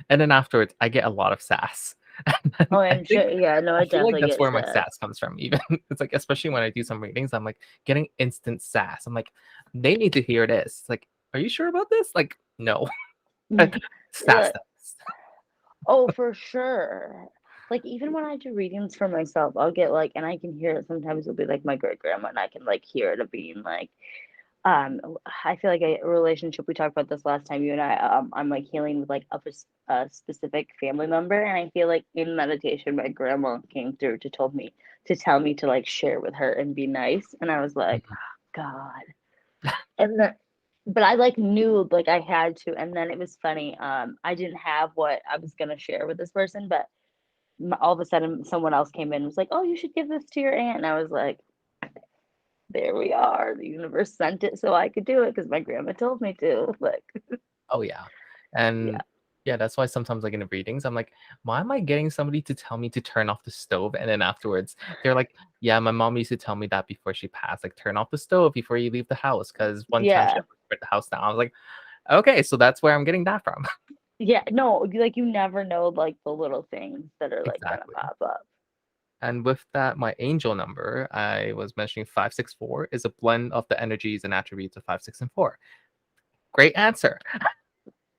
and then afterwards I get a lot of sass. And then Oh, I I'm think sure. Yeah, no, I I feel like definitely that's get where my sad. sass comes from. Even it's like, especially when I do some readings, I'm like getting instant sass. I'm like, they need to hear this. It's like, are you sure about this? Like, no, sass them. Oh, for sure. Like even when I do readings for myself, I'll get like, and I can hear it. Sometimes it'll be like my great grandma, and I can like hear it being like, um, I feel like a relationship. We talked about this last time, you and I. I'm like healing with like a specific family member, and I feel like in meditation, my grandma came through to tell me to like share with her and be nice, and I was like, Mhm. oh, God, and then but I like knew like I had to, and then it was funny. I didn't have what I was gonna share with this person, but all of a sudden someone else came in and was like, "Oh, you should give this to your aunt," and I was like, "There we are. The universe sent it so I could do it because my grandma told me to." Like, Oh yeah, yeah, and yeah, that's why sometimes like in the readings, I'm like, why am I getting somebody to tell me to turn off the stove? And then afterwards, they're like, yeah, my mom used to tell me that before she passed, like turn off the stove before you leave the house, because one time she yeah, had to burn the house down. I was like, okay, so that's where I'm getting that from. yeah. No, like you never know like the little things that are like gonna Exactly. pop up. And with that, my angel number, I was mentioning 564 is a blend of the energies and attributes of 5, 6, and 4. Great answer.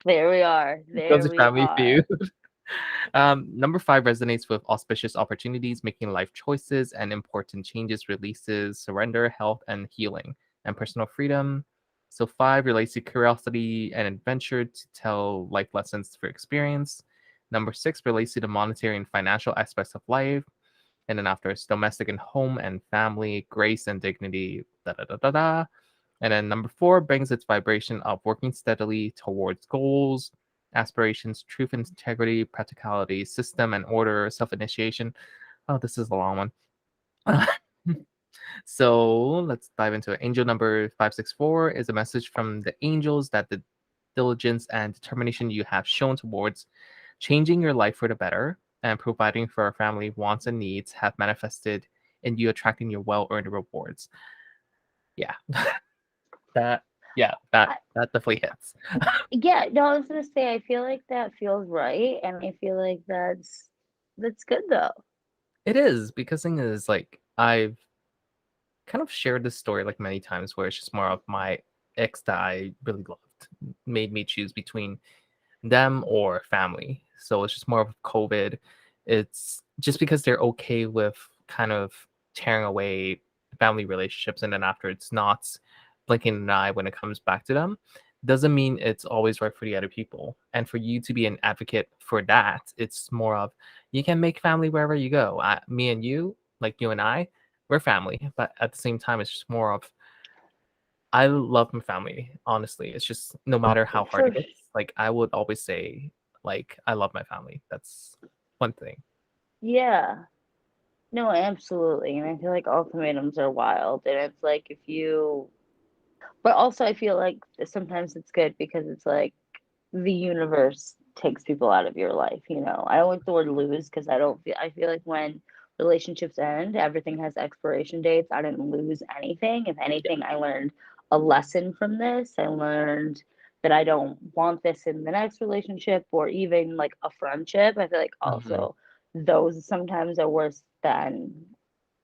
There we are. Goes There to we family are. feud. Number 5 resonates with auspicious opportunities, making life choices and important changes, releases, surrender, health, and healing, and personal freedom. So 5 relates to curiosity and adventure to tell life lessons through experience. Number 6 relates to the monetary and financial aspects of life. And then after it's domestic and home and family, grace and dignity, da da da da da. And then number 4 brings its vibration of working steadily towards goals, aspirations, truth and integrity, practicality, system and order, self initiation. Oh, this is a long one. So let's dive into it. Angel number 564 is a message from the angels that the diligence and determination you have shown towards changing your life for the better and providing for our family wants and needs have manifested in you attracting your well earned rewards. Yeah, that yeah, that definitely hits. Yeah, no, I was gonna say I feel like that feels right, and I feel like that's good though. It is, because thing is like I've kind of shared this story like many times where it's just more of my ex that I really loved made me choose between them or family. So it's just more of COVID. It's just because they're okay with kind of tearing away family relationships, and then after it's not blinking an eye when it comes back to them, doesn't mean it's always right for the other people. And for you to be an advocate for that, it's more of you can make family wherever you go. Me and you, like you and I, we're family, but at the same time, it's just more of I love my family, honestly. It's just no matter how hard For it gets, like I would always say, like, I love my family. That's one thing. yeah. No, absolutely. And I feel like ultimatums are wild. And it's like if you, but also I feel like sometimes it's good because it's like the universe takes people out of your life, you know. I don't like the word lose because I feel like when relationships end, everything has expiration dates. I didn't lose anything. If Yeah. anything, I learned a lesson from this. I learned that I don't want this in the next relationship or even like a friendship. I feel like Mhm. also those sometimes are worse than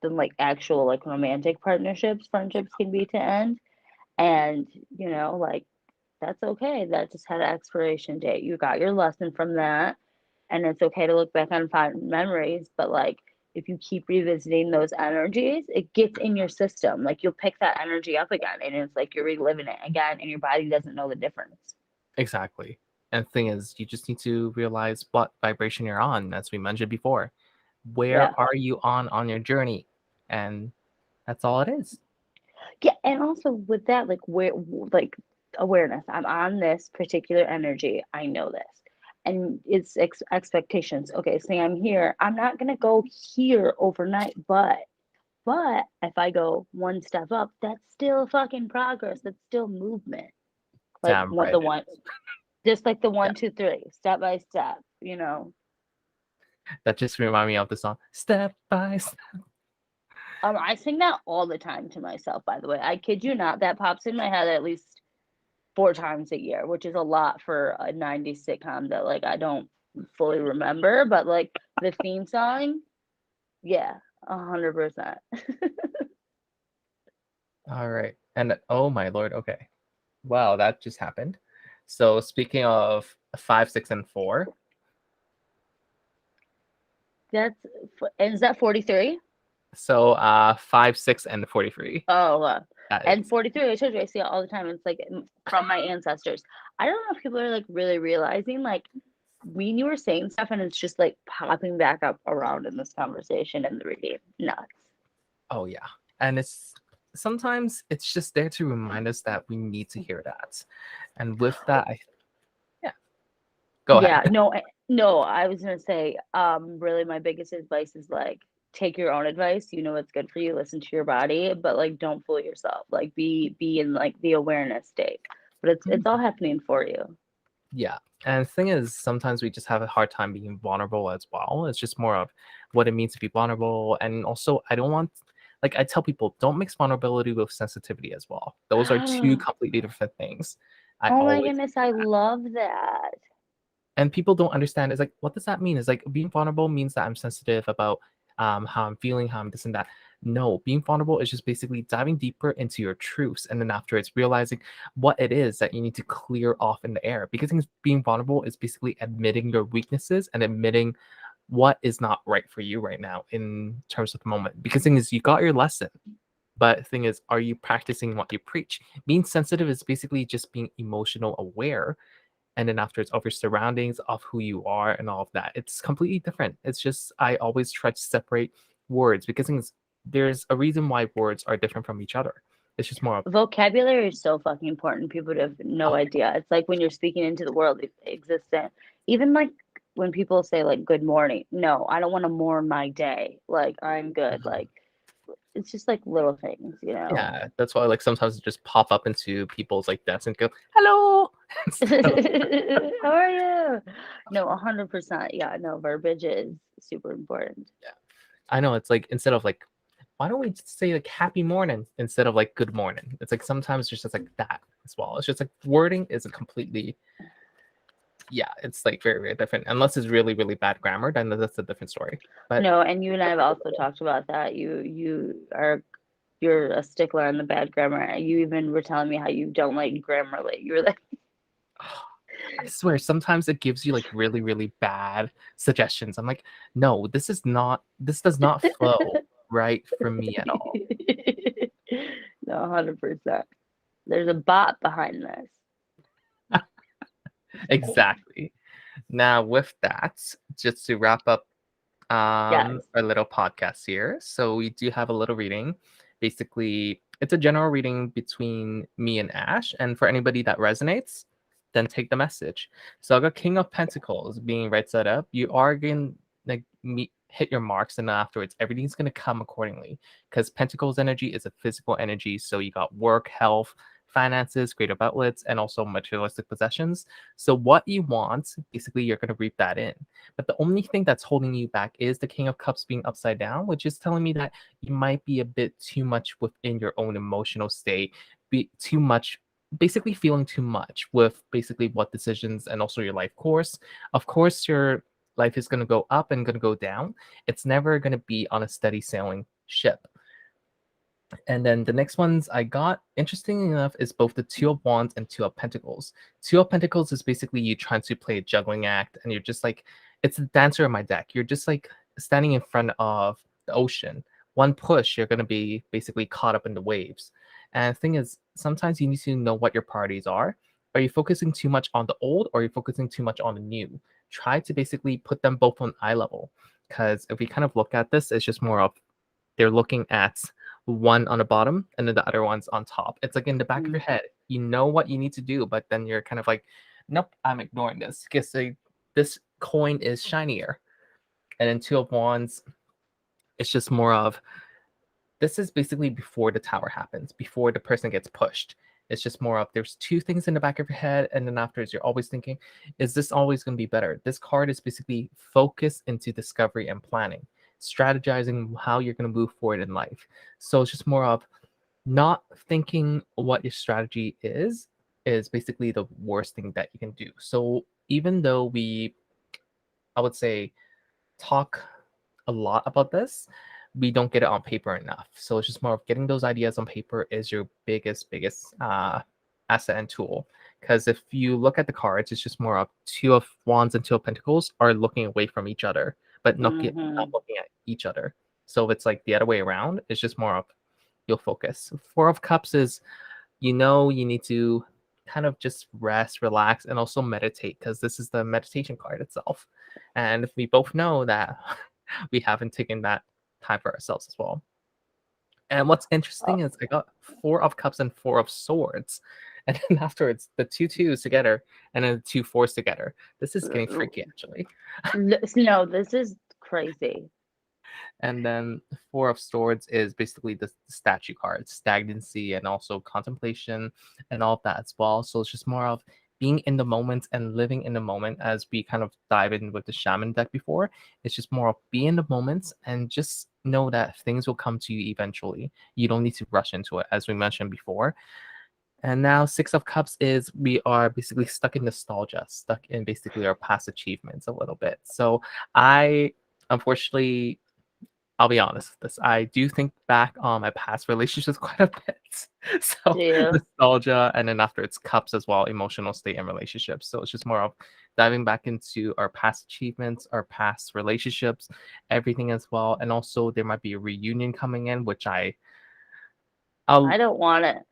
like actual like romantic partnerships. Friendships can be to end. And, like that's okay. That just had an expiration date. You got your lesson from that. And it's okay to look back on fond memories. But like if you keep revisiting those energies, it gets in your system. Like you'll pick that energy up again. And it's like you're reliving it again and your body doesn't know the difference. Exactly. And the thing is, you just need to realize what vibration you're on, as we mentioned before. Where Yeah. are you on your journey? And that's all it is. Yeah, and also with that, like like awareness. I'm on this particular energy. I know this, and it's expectations. Okay, say I'm here. I'm not gonna go here overnight, but if I go one step up, that's still fucking progress. That's still movement. Like Damn what right the it one, is. just like the Yeah. 1, 2, 3, step by step. That just remind me of the song Step by Step. I sing that all the time to myself. By the way, I kid you not. That pops in my head at least 4 times a year, which is a lot for a 90s sitcom that like I don't fully remember, but like the theme song, yeah, 100%. All right. And oh my lord, okay. Wow, that just happened. So speaking of 5, 6, and 4, That's and is that 43? so 5, 6, and 43. Oh, That and is. 43, I told you I see it all the time. It's like from my ancestors. I don't know if people are like really realizing like when you were saying stuff and it's just like popping back up around in this conversation and the reading. Nuts. Oh yeah. And it's sometimes it's just there to remind us that we need to hear that. And with that, yeah, go ahead. Yeah, no, no, I was gonna say, really my biggest advice is like take your own advice, you know what's good for you, listen to your body, but like don't fool yourself. Like be in like the awareness state. But it's all happening for you. Yeah. And the thing is, sometimes we just have a hard time being vulnerable as well. It's just more of what it means to be vulnerable. And also, I don't want, like, I tell people, don't mix vulnerability with sensitivity as well. Those are two completely different things. I Oh my always, goodness, I love that. and people don't understand. It's like, what does that mean? It's like being vulnerable means that I'm sensitive about how I'm feeling, how I'm this and that. No, being vulnerable is just basically diving deeper into your truths, and then after it's realizing what it is that you need to clear off in the air. Because being vulnerable is basically admitting your weaknesses and admitting what is not right for you right now in terms of the moment. Because the thing is, you got your lesson. But the thing is, are you practicing what you preach? Being sensitive is basically just being emotional aware, and then after it's of your surroundings, of who you are and all of that, it's completely different. It's just I always try to separate words because there's a reason why words are different from each other. It's just more of, Vocabulary is so fucking important. People have no oh idea. It's like when you're speaking into the world existent. Even like when people say like good morning. No, I don't want to mourn my day. Like I'm good. mhm. Like it's just like little things. Yeah, that's why like sometimes it just pop up into people's like desks and go hello instead of, How are you? No, 100%. Yeah, no, verbiage is super important. yeah. I know it's like instead of like why don't we just say like happy morning instead of like good morning? It's like sometimes it's just like that as well. It's just like wording is a completely, yeah, it's like very, very different. Unless it's really, really bad grammar, then that's a different story. But No, and you and I have also talked about that. You're a stickler on the bad grammar. You even were telling me how you don't like Grammarly. You were like, I swear, sometimes it gives you like really, really bad suggestions. I'm like, no, this does not flow right for me at all. no, 100%. There's a bot behind this. Exactly. Now, with that, just to wrap up Yes. our little podcast here. So we do have a little reading. Basically, it's a general reading between me and Ash. And for anybody that resonates, then take the message. So I got King of Pentacles being right side up. You are going to hit your marks, and then afterwards, everything's going to come accordingly. Because Pentacles energy is a physical energy. So you got work, health, finances, creative outlets, and also materialistic possessions. So what you want, basically, you're going to reap that in. But the only thing that's holding you back is the King of Cups being upside down, which is telling me that you might be a bit too much within your own emotional state, be too much, basically feeling too much with basically what decisions and also your life course. Of course, you're Life is going to go up and going to go down. It's never going to be on a steady sailing ship. And then the next ones I got, interesting enough, is both the Two of Wands and Two of Pentacles. Two of Pentacles is basically you trying to play a juggling act, and you're just like, it's the dancer in my deck. You're just like standing in front of the ocean. One push, you're going to be basically caught up in the waves. And the thing is, sometimes you need to know what your priorities are. Are you focusing too much on the old, or are you focusing too much on the new? Try to basically put them both on eye level. Because if we kind of look at this, it's just more of they're looking at one on the bottom and then the other one's on top. It's like in the back of your head. You know what you need to do, but then you're kind of like, nope, I'm ignoring this because this coin is shinier. And then Two of Wands, it's just more of this is basically before the tower happens, before the person gets pushed. It's just more of there's two things in the back of your head, and then afterwards you're always thinking, is this always going to be better? This card is basically focus into discovery and planning, strategizing how you're going to move forward in life. So it's just more of not thinking what your strategy is basically the worst thing that you can do. So even though I would say, talk a lot about this, we don't get it on paper enough. So it's just more of getting those ideas on paper is your biggest asset and tool. Because if you look at the cards, it's just more of Two of Wands and Two of Pentacles are looking away from each other, but not looking at each other. So if it's like the other way around, it's just more of you'll focus. Four of Cups is you need to kind of just rest, relax, and also meditate because this is the meditation card itself. And we both know that we haven't taken that time for ourselves as well. And what's interesting is I got Four of Cups and Four of Swords. And then afterwards, the two twos together and then the two fours together. This is getting freaky, actually. No, this is crazy. And then Four of Swords is basically the statue card, stagnancy and also contemplation and all of that as well. So it's just more of being in the moment and living in the moment as we kind of dive in with the shaman deck before. It's just more of be in the moments and just know that things will come to you eventually. You don't need to rush into it, as we mentioned before. And now Six of Cups is we are basically stuck in nostalgia, stuck in basically our past achievements a little bit. So I unfortunately I'll be honest with this. I do think back on my past relationships quite a bit. So Yeah. nostalgia, and then after it's cups as well, emotional state and relationships. So it's just more of diving back into our past achievements, our past relationships, everything as well. And also there might be a reunion coming in, which I I'll don't want it.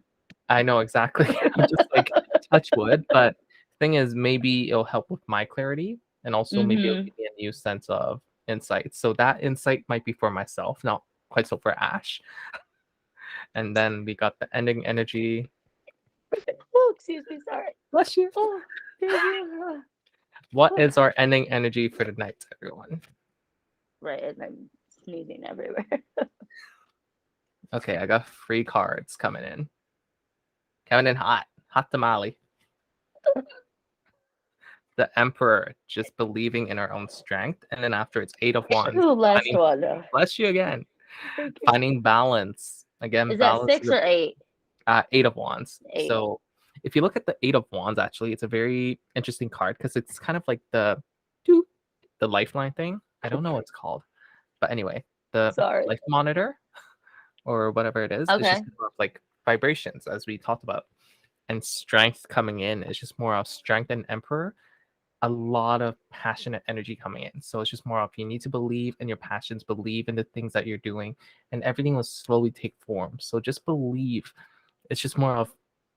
I know exactly. I'm just like touch wood, but thing is maybe it'll help with my clarity and also maybe it'll give me a new sense of insight. So that insight might be for myself, not quite so for Ash. And then we got the ending energy. Oh, excuse me, sorry. Bless you. Oh, thank you. What is our ending energy for the night, everyone? Right, and I'm sneezing everywhere. Okay, I got 3 cards coming in. Coming in hot. Hot tamale. The Emperor, just believing in our own strength. And then after it's 8 of Wands. The last one. Bless you again. Thank you. Finding balance. Again, Is that balance 6 or 8? 8 of Wands. 8. So if you look at the 8 of Wands, actually, it's a very interesting card because it's kind of like the lifeline thing. I don't know what it's called. But anyway, the Sorry. life monitor or whatever it is, it's Okay. just more of like vibrations as we talked about. And strength coming in is just more of strength and Emperor. A lot of passionate energy coming in. So it's just more of you need to believe in your passions, believe in the things that you're doing, and everything will slowly take form. So just believe. It's just more of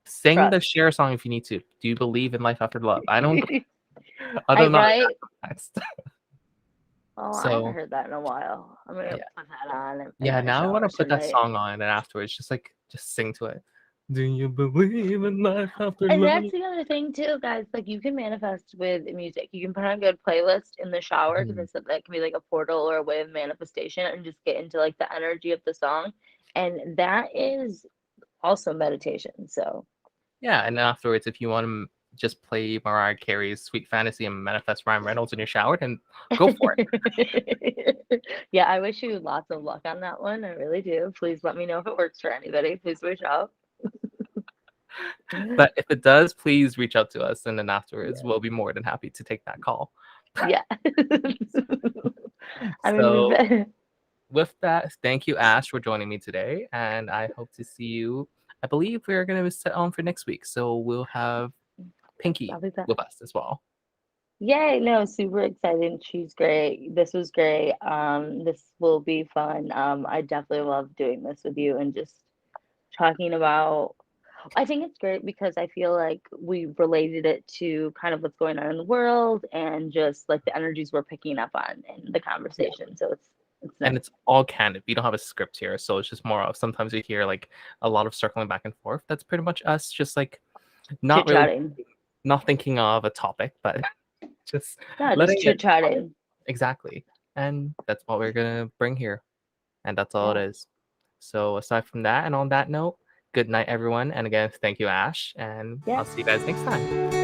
sing the Trust. share song if you need to. Do you believe in life after love? I don't. I I don't know right. that context. Oh, I haven't So heard that in a while. I'm gonna yeah, put that on in yeah. my Now I want shower to put that tonight. song on, and then afterwards, just sing to it. Do you believe in life after And love? that's the other thing too, guys. Like you can manifest with music. You can put on a good playlist in the shower because that can be like a portal or a way of manifestation, and just get into like the energy of the song, and that is also meditation. So Yeah, and then afterwards, if you want to just play Mariah Carey's "Sweet Fantasy" and manifest Ryan Reynolds in your shower, then go for it. yeah, I wish you lots of luck on that one. I really do. Please let me know if it works for anybody. Please reach out. But if it does, please reach out to us, and then afterwards, Yeah. we'll be more than happy to take that call. Yeah. I mean, we've So been, with that, thank you, Ash, for joining me today, and I hope to see you. I believe we're gonna set on for next week, so we'll have Pinky I'll be back. with us as well. Yay, no, super excited. She's great. This was great. This will be fun. I definitely love doing this with you and just talking about I think it's great because I feel like we related it to kind of what's going on in the world and just like the energies we're picking up on in the Yeah. conversation. So it's And nice. it's all candid. We don't have a script here, so it's just more of sometimes we hear like a lot of circling back and forth. That's pretty much us, just like not Chit really chatting. not thinking of a topic, but just Yeah, just letting it chit chatting. exactly. And that's what we're gonna bring here, and that's all it Yeah. is. So aside from that, and on that note, good night, everyone. And again, thank you, Ash, and Yeah. I'll see you guys next time.